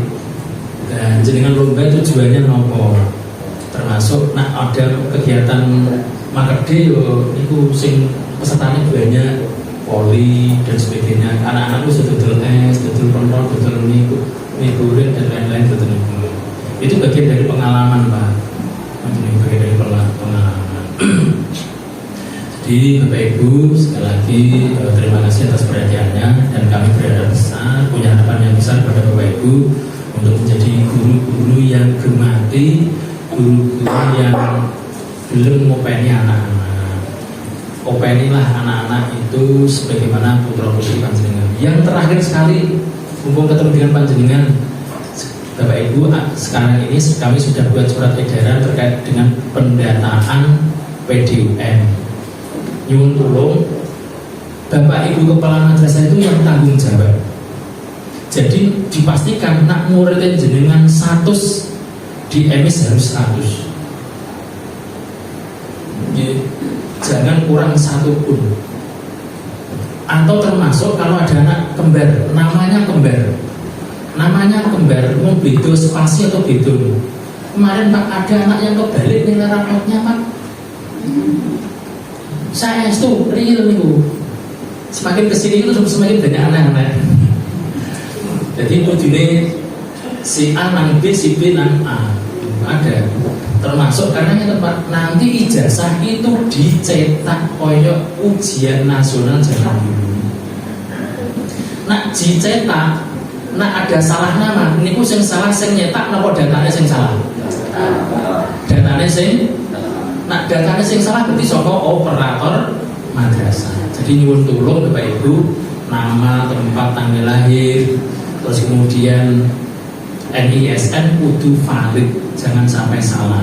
dan jenengan lomba tujuannya nopo termasuk nak ada kegiatan makerde yo niku sing pesertanya banyak poli dan sebagainya anak-anak itu dodol es, dodol pentol, dodol mie goreng dan lain-lain itu bagian dari pengalaman Pak itu bagian dari pengalaman. Jadi Bapak Ibu sekali lagi terima kasih atas perhatiannya dan kami berharap besar punya harapan yang besar pada Bapak Ibu untuk menjadi guru-guru yang gemati, guru-guru yang belum ngopeni anak-anak. Openilah anak-anak itu sebagaimana putra putri panjenengan. Yang terakhir sekali mumpung ketemu dengan panjenengan Bapak Ibu sekarang ini kami sudah buat surat edaran terkait dengan pendataan PDUM. Nyuwun tulung Bapak Ibu kepala madrasah itu yang tanggung jawab. Jadi dipastikan nak muridnya jenengan 100 di emis harus 100. Jangan kurang satu pun. Atau termasuk kalau ada anak kembar, namanya kembar, mau beda spasi atau beda. Kemarin Pak ada anak yang kebalik nilai rapotnya Pak. Saya itu real nih semakin kesini itu semakin banyak anak-anak. Jadi ini si A nang B, si B nang A ada. Termasuk karena yang tempat nanti ijazah itu dicetak koyo ujian nasional zaman dulu. Nak dicetak, nak ada salah nama, ini sing salah sing nyetak, napa datanya sing salah? Datanya sing nah datanya yang salah berarti saka operator madrasah. Jadi nyuwun tulung Bapak Ibu nama, tempat, tanggal lahir, terus kemudian NISN kudu valid, jangan sampai salah.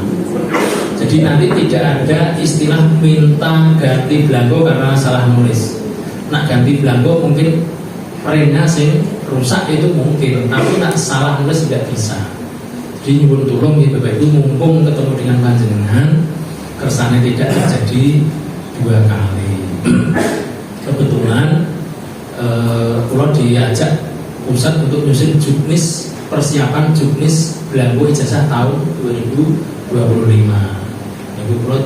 Jadi nanti tidak ada istilah minta ganti belangko karena salah nulis. Nak ganti belangko mungkin prenya sing rusak itu mungkin, tapi nak salah nulis tidak bisa. Jadi nyuwun tulung ya Bapak Ibu mumpung ketemu dengan panjenengan kersane tidak terjadi 2 kali. Kebetulan kalau diajak pusat untuk nyusun juknis persiapan juknis belangko ijazah tahun 2025. Ibu Prot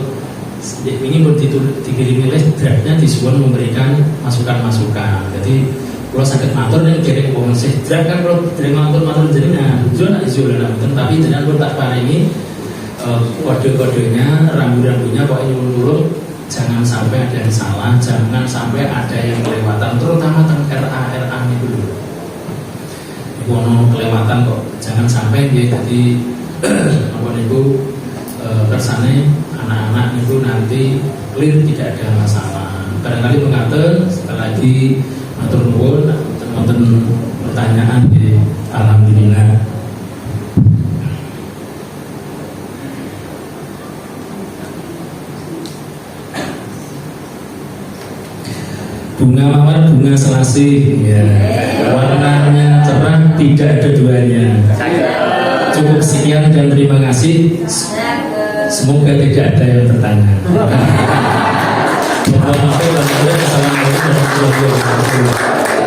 ini dikirimi oleh draftnya disuwun memberikan masukan-masukan. Jadi kalau sakit matur dan kirim komisi draft kan kalau terima matur jenengan tujuan isu tapi jenengan pun tak paringi kode-kodenya, rambu-rambunya pokoknya nyuruh jangan sampai ada yang salah, jangan sampai ada yang kelewatan, terutama tentang RA itu dulu. Ibu kelewatan kok, jangan sampai dia jadi apa itu kersane anak-anak itu nanti clear tidak ada masalah. Barangkali mengatur sekali lagi matur nuwun, wonten pertanyaan di alhamdulillah. Bunga mawar, bunga selasih ya. Warnanya cerah, tidak ada duanya. Cukup sekian dan terima kasih. Semoga tidak ada yang bertanya. Assalamualaikum warahmatullahi wabarakatuh.